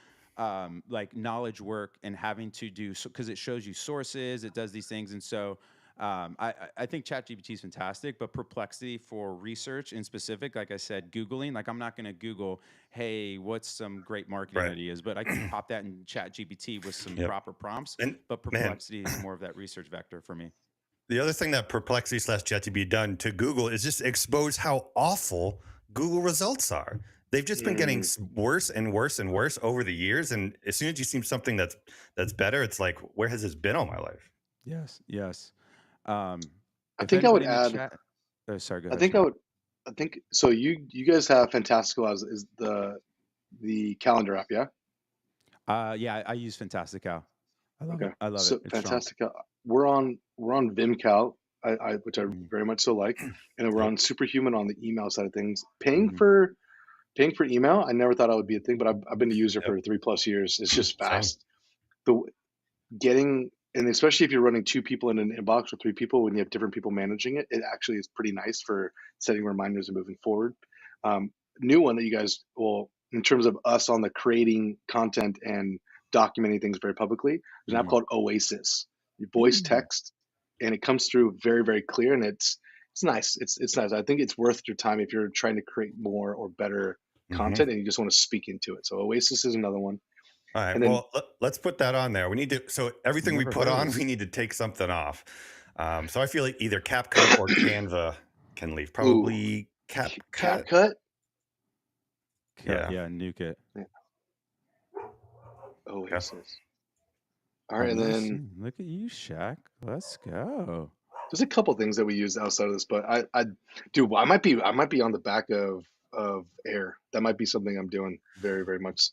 like knowledge work and having to do, because it shows you sources, it does these things. And so I think ChatGPT is fantastic, but Perplexity for research in specific, like I said, Googling, like I'm not going to Google, hey, what's some great marketing ideas, but I can pop that in ChatGPT with some proper prompts. But Perplexity is more of that research vector for me. The other thing that Perplexity / ChatGPT done to Google is just expose how awful Google results are. They've just been getting worse and worse and worse over the years. And as soon as you see something that's better, it's like, where has this been all my life? Yes. I think I would add. Oh, sorry. Go I ahead. I think so. You guys have Fantastical as is the calendar app, yeah? Yeah, I use Fantastical. I love it. I love so it. It's Fantastical. We're on VimCal, which I very much so like, and then we're on Superhuman on the email side of things. Paying for email, I never thought it would be a thing, but I've been a user for 3+ years. It's just fast. And especially if you're running 2 people in an inbox or 3 people, when you have different people managing it, it actually is pretty nice for setting reminders and moving forward. New one that you guys will, in terms of us on the creating content and documenting things very publicly, there's an app called Oasis. You voice text, and it comes through very, very clear, and it's nice. It's nice. I think it's worth your time if you're trying to create more or better content and you just want to speak into it. So Oasis is another one. All right. Well, let's put that on there. We need to. So everything we put on, we need to take something off. So I feel like either CapCut or Canva can leave. Probably CapCut. CapCut. Yeah, nuke it. Yeah. Oasis. All right, and then look at you, Shaq. Let's go. There's a couple things that we use outside of this, but I might be on the back of Air. That might be something I'm doing very, very much.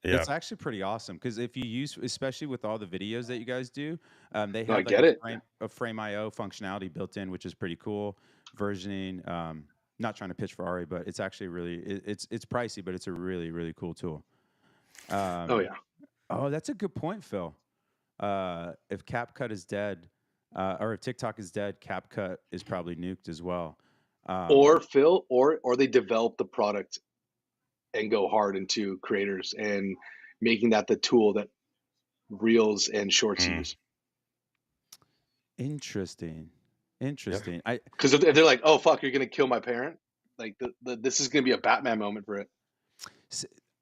Yeah. It's actually pretty awesome because if you use, especially with all the videos that you guys do, they have a Frame.io functionality built in, which is pretty cool. Versioning, not trying to pitch for Ari, but it's actually really, it's pricey, but it's a really, really cool tool. Oh, that's a good point, Phil. If CapCut is dead, or if TikTok is dead, CapCut is probably nuked as well. Or Phil, or they develop the product and go hard into creators and making that the tool that Reels and Shorts use. Interesting. Because if they're like, oh fuck, you're gonna kill my parent, like this is gonna be a Batman moment for it.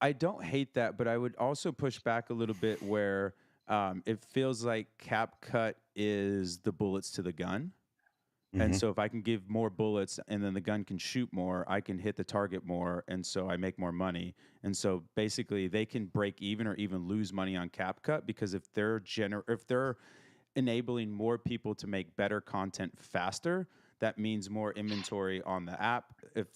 I don't hate that, but I would also push back a little bit where it feels like CapCut is the bullets to the gun. And Mhm. so if I can give more bullets and then the gun can shoot more, I can hit the target more. And so I make more money. And so basically they can break even or even lose money on CapCut, because if they're enabling more people to make better content faster, that means more inventory on the app.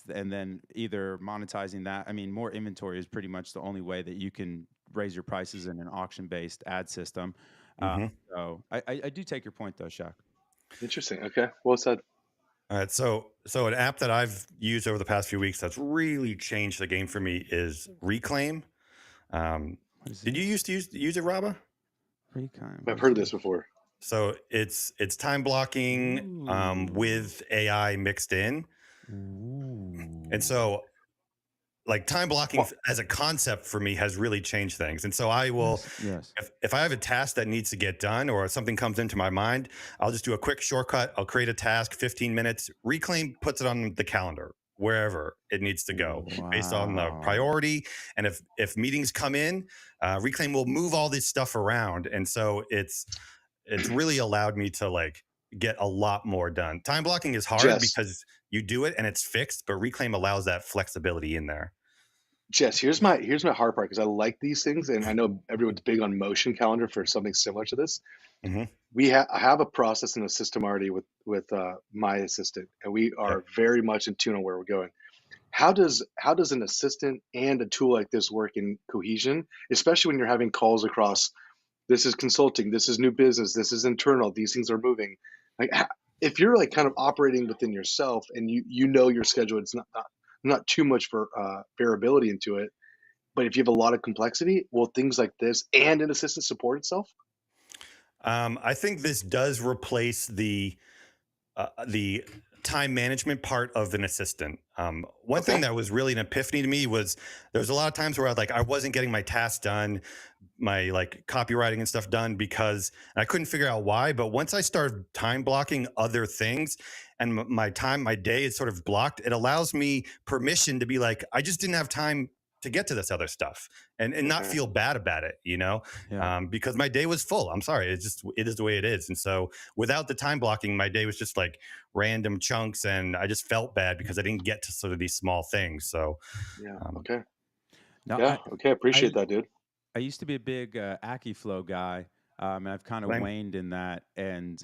And then either monetizing that. I mean, more inventory is pretty much the only way that you can raise your prices in an auction-based ad system. Mhm. So I do take your point though, Shaq. Interesting. Okay. Well said. All right, so an app that I've used over the past few weeks that's really changed the game for me is Reclaim. What is Did you this? used to use it, Raba? Recon. I've heard of this before. So it's time blocking with AI mixed in, and so like time blocking Well, as a concept for me has really changed things. And so I will, Yes. if I have a task that needs to get done or something comes into my mind, I'll just do a quick shortcut. I'll create a task, 15 minutes. Reclaim puts it on the calendar wherever it needs to go based on the Wow. priority. And if meetings come in, Reclaim will move all this stuff around. And so it's really allowed me to like get a lot more done. Time blocking is hard Jess, because you do it and it's fixed, but Reclaim allows that flexibility in there. Here's my hard part, because I like these things, and I know everyone's big on motion calendar for something similar to this. Mm-hmm. I have a process and a system already with my assistant, and we are very much in tune on where we're going. How does an assistant and a tool like this work in cohesion, especially when you're having calls across? This is consulting, this is new business, this is internal. These things are moving. Like if you're like kind of operating within yourself, and you know your schedule, it's not too much for variability into it. But if you have a lot of complexity, will things like this and an assistant support itself? I think this does replace the time management part of an assistant. One thing Okay. that was really an epiphany to me was there was a lot of times where I wasn't getting my tasks done, my like copywriting and stuff done because I couldn't figure out why. But once I started time blocking other things and my day is sort of blocked, it allows me permission to be like, I just didn't have time to get to this other stuff and not Okay. feel bad about it, Yeah. because my day was full. I'm sorry. It is the way it is. And so without the time blocking, my day was just like random chunks and I just felt bad because I didn't get to sort of these small things. So, Yeah. um, Okay. Now Yeah. Okay. Appreciate I that, dude. I used to be a big AccuFlow guy, and I've kind of Same. waned in that. And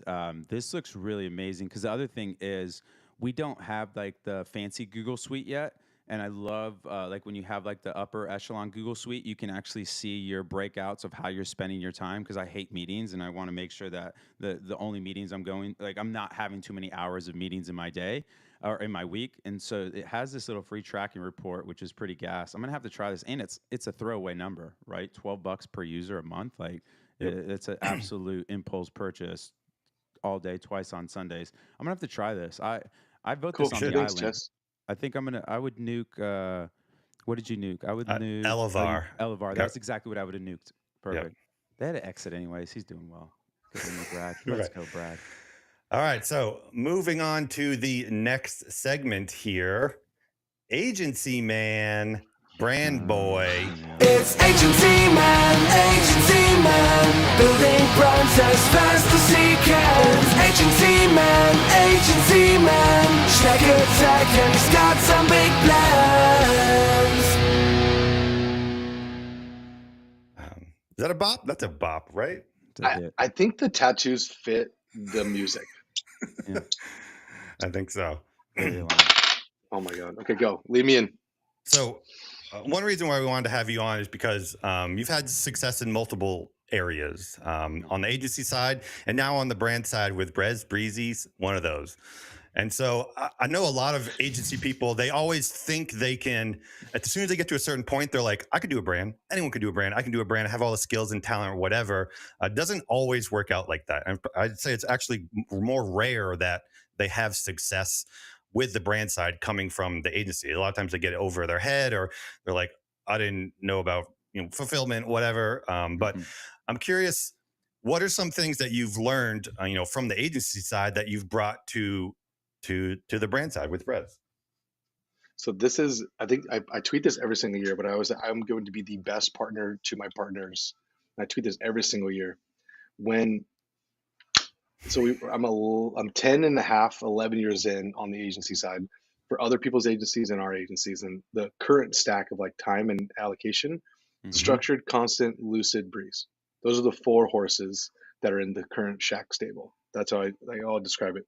this looks really amazing because the other thing is we don't have like the fancy Google Suite yet. And I love like when you have like the upper echelon Google Suite, you can actually see your breakouts of how you're spending your time. Because I hate meetings, and I want to make sure that the only meetings I'm going, like I'm not having too many hours of meetings in my day or in my week. And so it has this little free tracking report, which is pretty gas. I'm gonna have to try this, and it's a throwaway number, right? $12 per user a month, like Yep. it's an absolute impulse purchase all day, twice on Sundays. I'm gonna have to try this. I vote Cool. this on the Thanks, island. Jess. I think I would nuke. What did you nuke? I would nuke Elevar. Elevar. That's exactly what I would have nuked. Yep. Perfect. They had to exit anyways. He's doing well. Good on you, Brad. Right. Let's go, Brad. All right. So moving on to the next segment here. Agency man, brand boy. It's agency man, building brands as fast as he can. Agency man, check attack, and he's got some big plans. Is that a bop? That's a bop, right? It's a hit. I think the tattoos fit the music. Yeah. I think so. Very aligned. Oh my God. Okay, go. Lead me in. So, one reason why we wanted to have you on is because you've had success in multiple areas on the agency side and now on the brand side with Breezy's one of those. And so I know a lot of agency people, they always think they can, as soon as they get to a certain point, they're like, I could do a brand. Anyone can do a brand. I can do a brand. I have all the skills and talent or whatever. It doesn't always work out like that. And I'd say it's actually more rare that they have success with the brand side coming from the agency. A lot of times they get it over their head or they're like, I didn't know about fulfillment, whatever. But I'm curious, what are some things that you've learned, from the agency side that you've brought to the brand side with Brez? So this is, I think I tweet this every single year, but I'm going to be the best partner to my partners. And I tweet this every single year. When So I'm 10 and a half, 11 years in on the agency side for other people's agencies and our agencies, and the current stack of like time and allocation, structured, constant, lucid, breeze. Those are the 4 horses that are in the current Shack stable. That's how I'll describe it.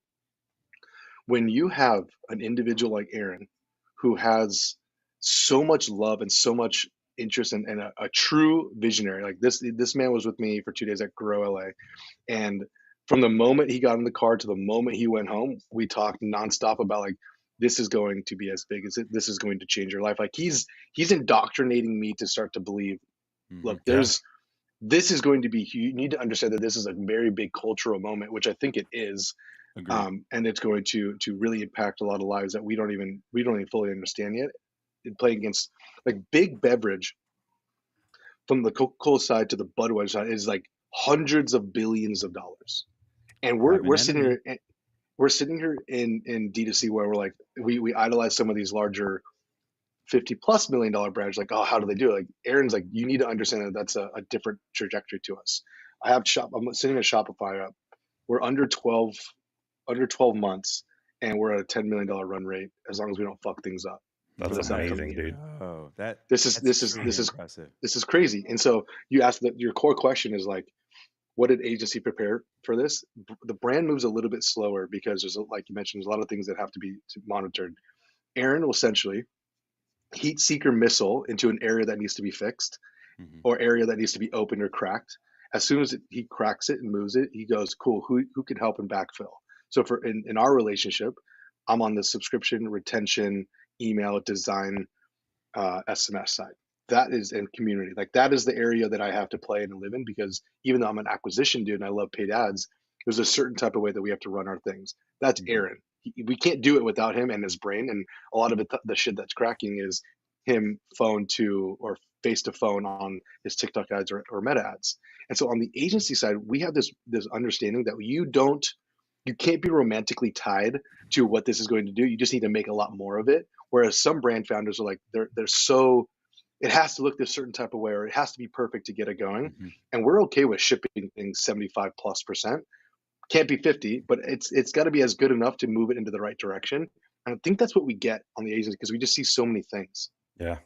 When you have an individual like Aaron who has so much love and so much interest and a true visionary, like this man was with me for 2 days at Grow LA, and from the moment he got in the car to the moment he went home, we talked nonstop about like, this is going to be as big as it. This is going to change your life. Like he's indoctrinating me to start to believe, look, this is going to be, you need to understand that this is a very big cultural moment, which I think it is. Agreed. And it's going to really impact a lot of lives that we don't even fully understand yet. Playing against like big beverage from the Coca-Cola side to the Budweiser side is like hundreds of billions of dollars. And we're sitting here in D2C where we're like, we idolize some of these larger $50+ million brands. Like, oh, how do they do it? Like Aaron's like, you need to understand that that's a different trajectory to us. I'm sitting at Shopify. We're under 12 months, and we're at a $10 million run rate as long as we don't fuck things up. That's amazing, dude. Oh, this is impressive. This is crazy. And so you asked that your core question is like, what did agency prepare for this? The brand moves a little bit slower because there's, like you mentioned, there's a lot of things that have to be monitored. Aaron will essentially heat seeker missile into an area that needs to be fixed or area that needs to be opened or cracked. As soon as he cracks it and moves it, he goes, cool, who can help and backfill? So for in our relationship, I'm on the subscription, retention, email, design, SMS side. That is in community. Like that is the area that I have to play and live in, because even though I'm an acquisition dude and I love paid ads, there's a certain type of way that we have to run our things. That's Aaron. We can't do it without him and his brain. And a lot of it, the shit that's cracking is him phone to or face to phone on his TikTok ads or meta ads. And so on the agency side, we have this understanding that you can't be romantically tied to what this is going to do. You just need to make a lot more of it. Whereas some brand founders are like, they're so, it has to look this certain type of way, or it has to be perfect to get it going. And we're okay with shipping things 75+%. Can't be 50, but it's got to be as good enough to move it into the right direction. And I think that's what we get on the agency, because we just see so many things. Yeah.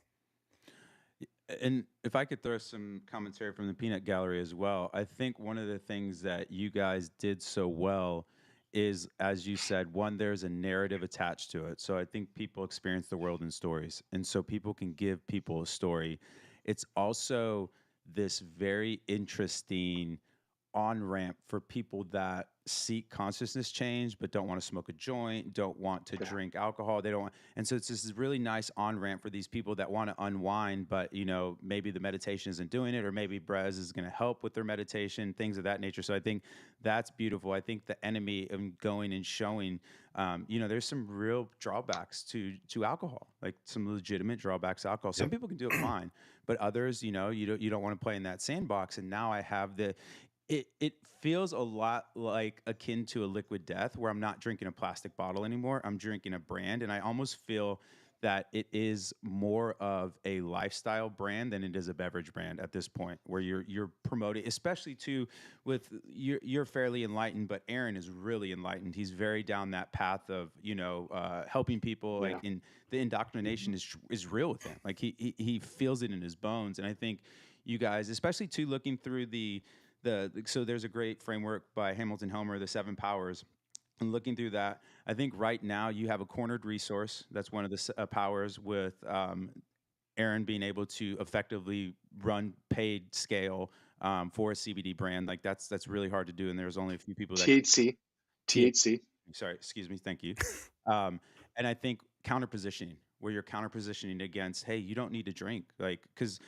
And if I could throw some commentary from the peanut gallery as well, I think one of the things that you guys did so well is, as you said, one, there's a narrative attached to it. So I think people experience the world in stories. And so people can give people a story. It's also this very interesting on-ramp for people that seek consciousness change but don't want to smoke a joint, don't want to drink alcohol, they don't want, and so it's this really nice on-ramp for these people that want to unwind, but maybe the meditation isn't doing it, or maybe Brez is going to help with their meditation, things of that nature. So I think that's beautiful. I think the enemy of going and showing there's some real drawbacks to alcohol, like some legitimate drawbacks to alcohol. Some people can do it fine, but others, you don't want to play in that sandbox. And now I have it feels a lot like akin to a liquid death, where I'm not drinking a plastic bottle anymore. I'm drinking a brand. And I almost feel that it is more of a lifestyle brand than it is a beverage brand at this point, where you're promoting, especially with you're fairly enlightened, but Aaron is really enlightened. He's very down that path of, helping people. Like in the indoctrination is real with him. Like he feels it in his bones. And I think you guys, especially looking through so there's a great framework by Hamilton Helmer, the 7 powers. And looking through that, I think right now you have a cornered resource. That's one of the powers, with Aaron being able to effectively run paid scale for a CBD brand. Like that's really hard to do. And there's only a few people that THC. Sorry, excuse me. Thank you. And I think counter-positioning, where you're counter-positioning against, hey, you don't need to drink. Like, because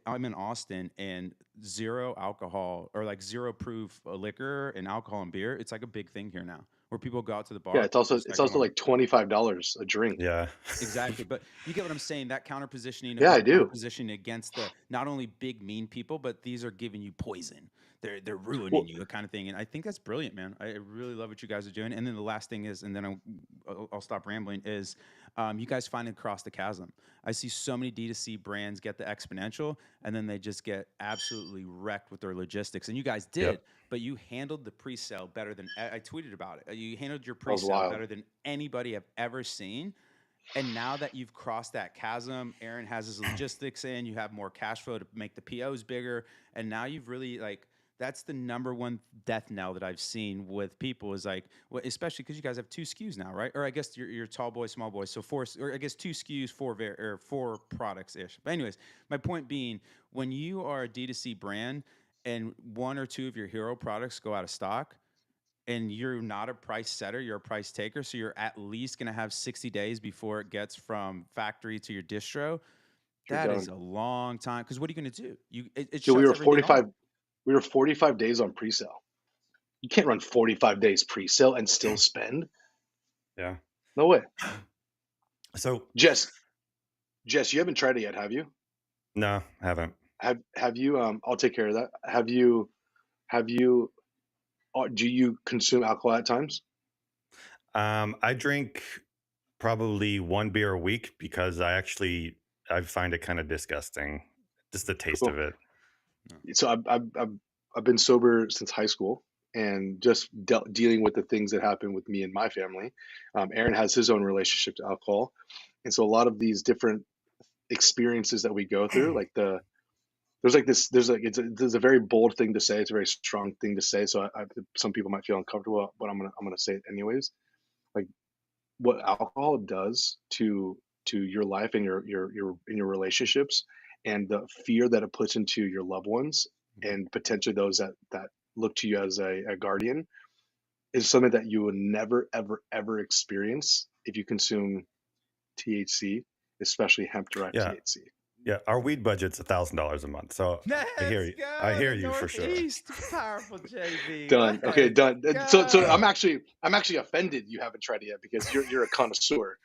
I'm in Austin, and zero alcohol, or like zero proof liquor and alcohol and beer, it's like a big thing here now, where people go out to the bar. Yeah, it's also like $25 a drink. Yeah. Exactly. But you get what I'm saying, that counter-positioning. Yeah, I do. Positioning against the not only big mean people, but these are giving you poison. they're ruining Well, you, kind of thing. And I think that's brilliant, man. I really love what you guys are doing. And then the last thing is, and then I'll stop rambling, is you guys finally crossed the chasm. I see so many D2C brands get the exponential, and then they just get absolutely wrecked with their logistics. And you guys did, Yep. but you handled the pre-sale better than I tweeted about it. You handled your that was pre-sale wild. better than anybody I've ever seen. And now that you've crossed that chasm, Aaron has his logistics in, you have more cash flow to make the POs bigger. And now you've really like, that's the number one death knell that I've seen with people is like, well, especially because you guys have 2 SKUs now, right? Or I guess you're tall boy, small boy. So 4, or I guess 2 SKUs, 4 products ish. But anyways, my point being, when you are a D2C brand and 1 or 2 of your hero products go out of stock, and you're not a price setter, you're a price taker. So you're at least going to have 60 days before it gets from factory to your distro. That is a long time. Because what are you going to do? It Dude, shuts everything off. We were 45 days on pre-sale. You can't run 45 days pre-sale and still spend. Yeah. No way. So Jess, you haven't tried it yet, have you? no, haven't. Have you? I'll take care of that. Have you? Do you consume alcohol at times? I drink probably 1 beer a week because I find it kind of disgusting, just the taste of it. So I've been sober since high school, and just dealing with the things that happen with me and my family. Aaron has his own relationship to alcohol, and so a lot of these different experiences that we go through, like there's a very bold thing to say. It's a very strong thing to say. So some people might feel uncomfortable, but I'm gonna say it anyways. Like what alcohol does to your life and your relationships, and the fear that it puts into your loved ones and potentially those that look to you as a guardian, is something that you will never ever experience if you consume THC, especially hemp derived Yeah. THC. Yeah, our weed budget's $1,000 a month. So I hear you. I hear you for sure. Powerful JV. Done. Okay, done. Let's So go. I'm actually offended you haven't tried it yet, because you're a connoisseur.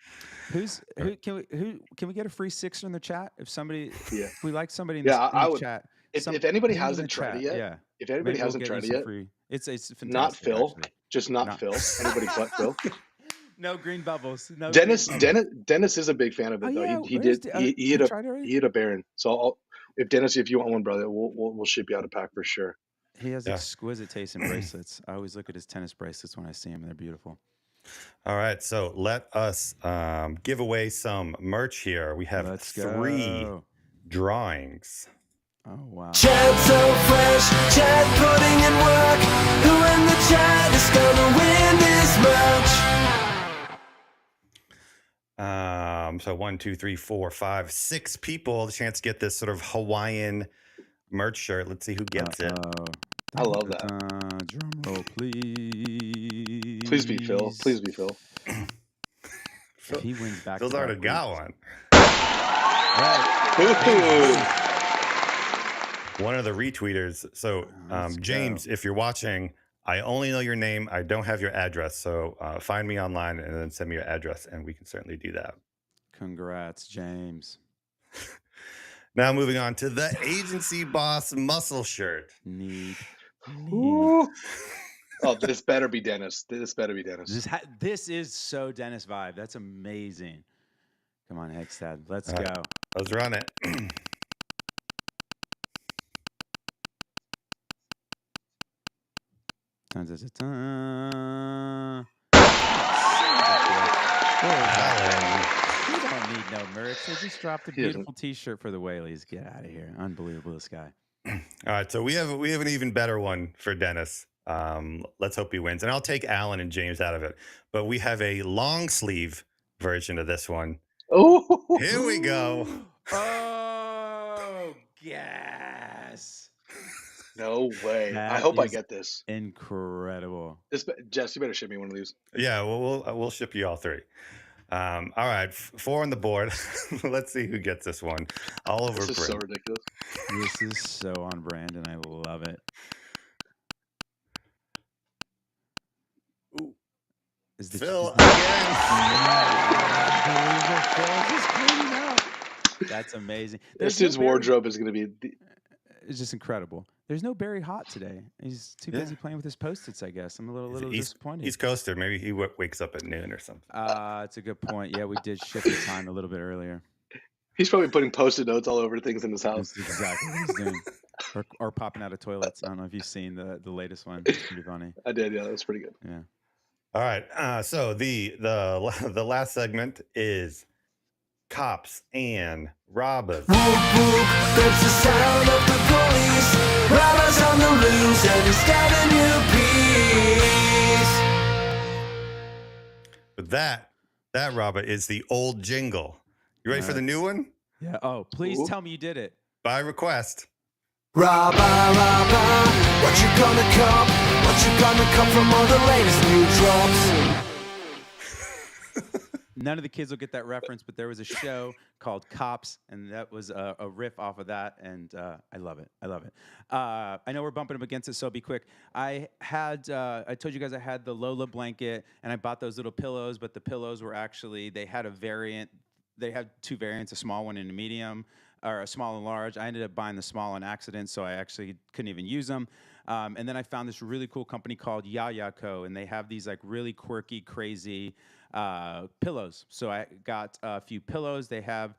Who can we get a free 6 in the chat if somebody Yeah. if we like somebody in, this, Yeah, in I the would. chat. If anybody ping in the hasn't tried chat, it yet, yeah. if anybody Maybe we'll hasn't get you tried it some yet, free. It's fantastic. not Phil, actually. just not No. Phil. Anybody but Phil. No green bubbles. No Dennis green bubbles. Dennis is a big fan of it, Oh, though. yeah, He where's did. the- He have hit you a tried it already? he hit a Baron. So if you want one, brother, we'll ship you out a pack for sure. He has Yeah. exquisite taste in bracelets. I always look at his tennis bracelets when I see him, and they're beautiful. All right, so let us give away some merch here. We have Let's 3 go. drawings. Oh, wow. Chat so fresh, chat putting in work. Who in the chat is gonna win this match? So 1, 2, 3, 4, 5, 6 people, the chance to get this sort of Hawaiian merch shirt. Let's see who gets it. I love that. Drum roll, please. Please be Phil. Please be Phil. If he wins back. Phil's already got one. Ooh. One of the retweeters. So Let's James, go. if you're watching, I only know your name. I don't have your address. So find me online and then send me your address, and we can certainly do that. Congrats, James. Now moving on to the Agency Boss Muscle shirt. Neat. Ooh. Oh, this better be Dennis. This better be Dennis. This is so Dennis vibe. That's amazing. Come on, Hextad. Let's All go. right. Let's run it. Dun, dun, dun, dun. We don't need no merch. They just dropped a He doesn't. beautiful T-shirt for the Whaleys. Get out of here! Unbelievable, this guy. All right, so we have an even better one for Dennis. Let's hope he wins, and I'll take Alan and James out of it. But we have a long sleeve version of this one. Oh, Here we go. Oh, yes! no way! I That hope I is get this. Incredible. Jess, you better ship me one of these. Yeah, we'll ship you all 3. All right, 4 on the board. Let's see who gets this one. All over This is so Brent. ridiculous. This is so on brand, and I love it. Ooh. Is the Phil is the- again. Unbelievable. Phil just cleaning out. That's amazing. This There's no dude's barrier. wardrobe is going to be. It's just incredible. There's no Barry Hot today. He's too Yeah. busy playing with his Post-its, I guess. I'm a little East disappointed. East Coaster. Maybe he wakes up at noon or something. It's a good point. Yeah, we did shift the time a little bit earlier. He's probably putting Post-it notes all over things in his house. That's exactly what he's doing. Or popping out of toilets. I don't know if you've seen the latest one. It's pretty funny. I did, yeah, that's pretty good. Yeah. All right. So the last segment is cops and robbers. Whoop whoop, that's the sound of the police. Robbers on the loose and instead a new piece. But that Robert is the old jingle. You ready for the new one? Yeah. Oh, please Ooh. tell me you did it. By request. Robber, robber, what you gonna cop? What you gonna cop from all the latest new drops? None of the kids will get that reference, but there was a show called Cops, and that was a riff off of that, and I love it. I love it. I know we're bumping up against it, so I'll be quick. I told you guys I had the Lola blanket, and I bought those little pillows, but the pillows were actually, they had a variant. They had two variants, a small one and a medium, or a small and large. I ended up buying the small on accident, so I actually couldn't even use them. And then I found this really cool company called Yaya Co, and they have these like really quirky, crazy pillows. So I got a few pillows. They have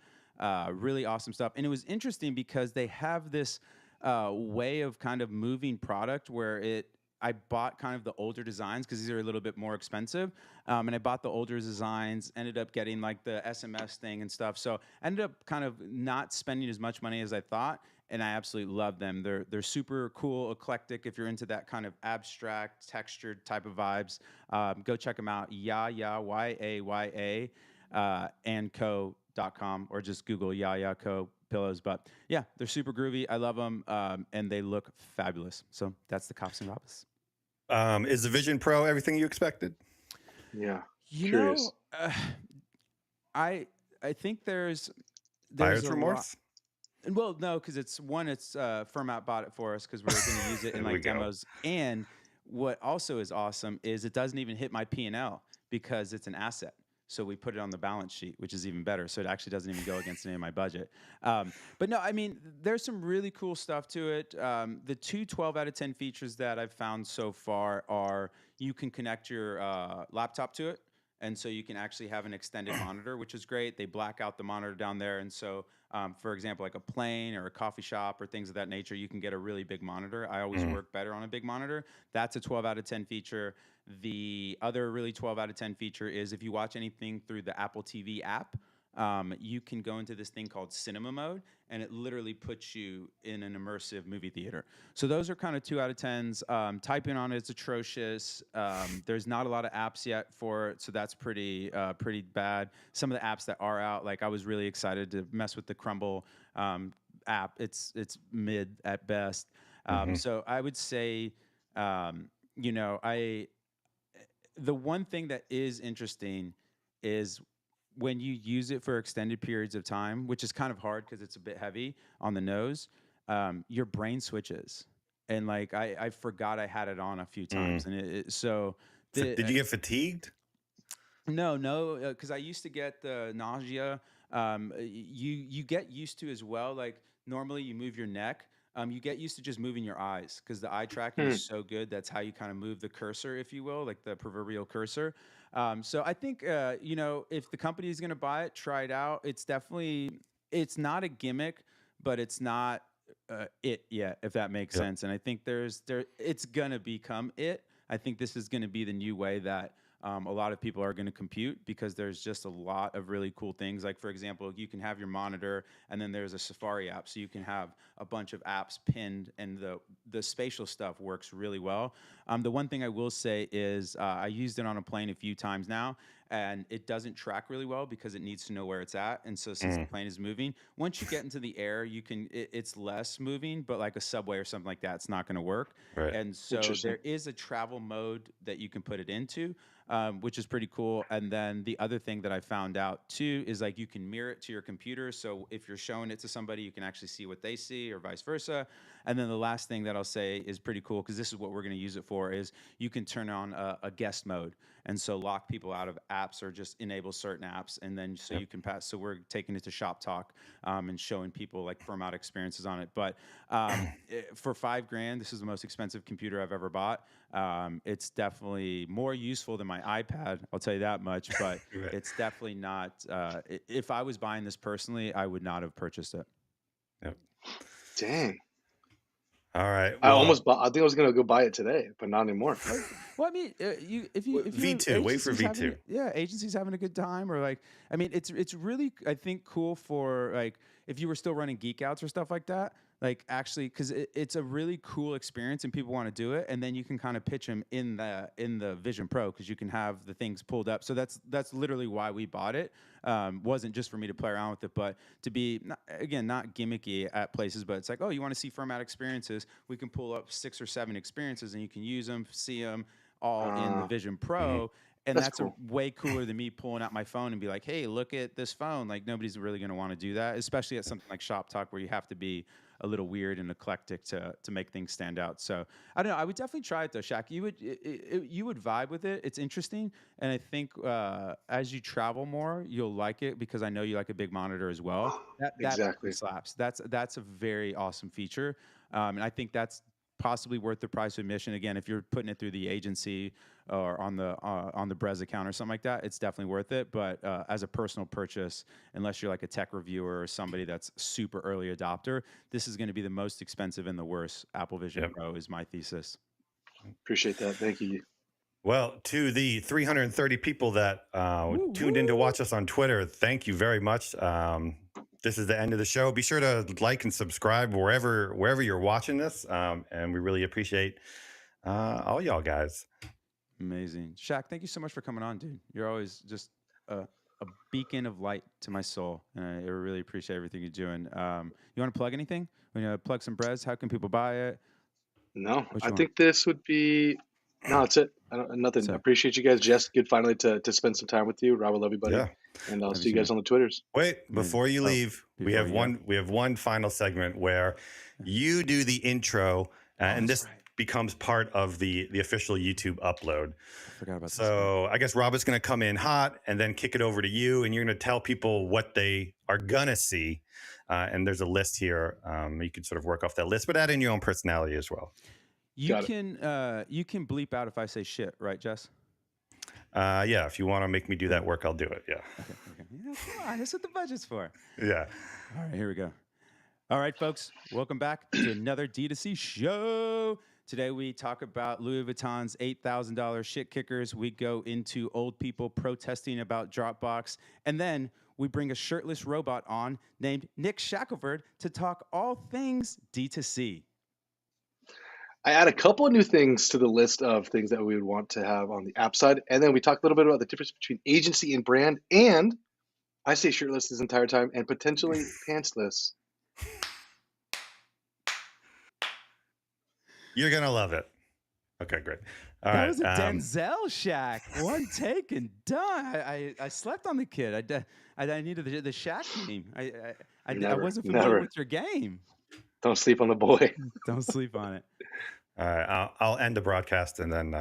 really awesome stuff. And it was interesting because they have this way of kind of moving product where I bought kind of the older designs because these are a little bit more expensive. And I bought the older designs, ended up getting like the SMS thing and stuff. So I ended up kind of not spending as much money as I thought. And I absolutely love them. They're super cool, eclectic. If you're into that kind of abstract, textured type of vibes, go check them out. Yaya and co.com, or just Google Yaya Co pillows. But yeah, they're super groovy. I love them, and they look fabulous. So that's the Cops and Robbers. Is the Vision Pro everything you expected? Yeah. You Curious. know, I think there's Buyer's a remorse? lot. Well, no, because it's Firmat bought it for us because we were going to use it in There we like go. demos. And what also is awesome is it doesn't even hit my P&L because it's an asset. So we put it on the balance sheet, which is even better. So it actually doesn't even go against any of my budget. But no, I mean, there's some really cool stuff to it. The two 12 out of 10 features that I've found so far are you can connect your laptop to it. And so you can actually have an extended monitor, which is great. They black out the monitor down there. And so, for example, like a plane or a coffee shop or things of that nature, you can get a really big monitor. I always work better on a big monitor. That's a 12 out of 10 feature. The other really 12 out of 10 feature is if you watch anything through the Apple TV app, you can go into this thing called cinema mode, and it literally puts you in an immersive movie theater. So those are kind of 2 out of 10s. Typing on it's atrocious. There's not a lot of apps yet for it, so that's pretty bad. Some of the apps that are out, like I was really excited to mess with the Crumble app. It's mid at best. So I would say, the one thing that is interesting is when you use it for extended periods of time, which is kind of hard because it's a bit heavy on the nose, your brain switches. And like I forgot I had it on a few times, and Did you get fatigued? No, because I used to get the nausea. You get used to as well. Like normally you move your neck. You get used to just moving your eyes because the eye tracking is so good. That's how you kind of move the cursor, if you will, like the proverbial cursor. So I think, if the company is going to buy it, try it out. It's not a gimmick, but it's not it yet, if that makes sense. And I think it's going to become it. I think this is going to be the new way that a lot of people are going to compute because there's just a lot of really cool things. Like, for example, you can have your monitor and then there's a Safari app. So you can have a bunch of apps pinned and the spatial stuff works really well. The one thing I will say is I used it on a plane a few times now, and it doesn't track really well because it needs to know where it's at. And so since the plane is moving, once you get into the air, it's less moving, but like a subway or something like that, it's not going to work. Right. And so there is a travel mode that you can put it into, which is pretty cool. And then the other thing that I found out too is like you can mirror it to your computer. So if you're showing it to somebody, you can actually see what they see or vice versa. And then the last thing that I'll say is pretty cool because this is what we're going to use it for is you can turn on a guest mode. And so lock people out of apps or just enable certain apps, and then so you can pass. So we're taking it to Shop Talk and showing people like firm out experiences on it. But for $5,000, this is the most expensive computer I've ever bought. It's definitely more useful than my iPad, I'll tell you that much, but Right. it's definitely not, if I was buying this personally, I would not have purchased it. Yep. Dang. All right. I Well, almost bought. I think I was gonna go buy it today, but not anymore. Well, I mean, if you V2, wait for agencies V2. agencies having a good time, or like, I mean, it's really, I think, cool for like if you were still running geek outs or stuff like that, like actually, because it's a really cool experience and people want to do it, and then you can kind of pitch them in the Vision Pro because you can have the things pulled up. So that's literally why we bought it. Wasn't just for me to play around with it, but to be not gimmicky at places, but it's like, oh, you want to see firm out experiences? We can pull up 6 or 7 experiences, and you can use them, see them all in the Vision Pro. And That's that's cool. way cooler than me pulling out my phone and be like, hey, look at this phone. Like, nobody's really going to want to do that, especially at something like Shop Talk where you have to be a little weird and eclectic to make things stand out. So I don't know. I would definitely try it though, Shaq. You would vibe with it. It's interesting, and I think as you travel more, you'll like it because I know you like a big monitor as well. That Exactly. slaps. That's a very awesome feature, and I think that's possibly worth the price of admission. Again, if you're putting it through the agency or on the Brez account or something like that, it's definitely worth it. But as a personal purchase, unless you're like a tech reviewer or somebody that's super early adopter, this is going to be the most expensive and the worst Apple Vision Pro is my thesis. Appreciate that. Thank you. Well, to the 330 people that tuned in to watch us on Twitter, thank you very much. This is the end of the show. Be sure to like and subscribe wherever you're watching this, and we really appreciate all y'all guys. Amazing. Shaq, thank you so much for coming on, dude. You're always just a beacon of light to my soul, and I really appreciate everything you're doing. You want to plug anything? When you plug some Brez, how can people buy it? No, What I you want? think this would be. No, that's it. Nothing. So- I appreciate you guys. Jess, good finally to spend some time with you. Rob, I love you, buddy. Yeah. And I'll Love see you you guys too. on the Twitters. Wait, before you leave, we before have you one final segment where you do the intro, and that's this right. becomes part of the official YouTube upload. I forgot about this. So I guess Robert's going to come in hot and then kick it over to you, and you're going to tell people what they are going to see. And there's a list here. You can sort of work off that list, but add in your own personality as well. You Got can bleep out if I say shit, right, Jess? Yeah, if you want to make me do that work, I'll do it. Yeah. Okay. Yeah, come on, that's what the budget's for. Yeah. All right, here we go. All right, folks, welcome back to another D2C show. Today we talk about Louis Vuitton's $8,000 shit kickers. We go into old people protesting about Dropbox, and then we bring a shirtless robot on named Nick Shackleford to talk all things D2C. I add a couple of new things to the list of things that we would want to have on the app side. And then we talk a little bit about the difference between agency and brand. And I say shirtless this entire time and potentially pantsless. You're going to love it. Okay, great. All That right. was a Denzel Shack. One take and done. I slept on the kid. I needed the Shack team. I Never, wasn't familiar never. with your game. Don't sleep on the boy. Don't sleep on it. All right. I'll end the broadcast and then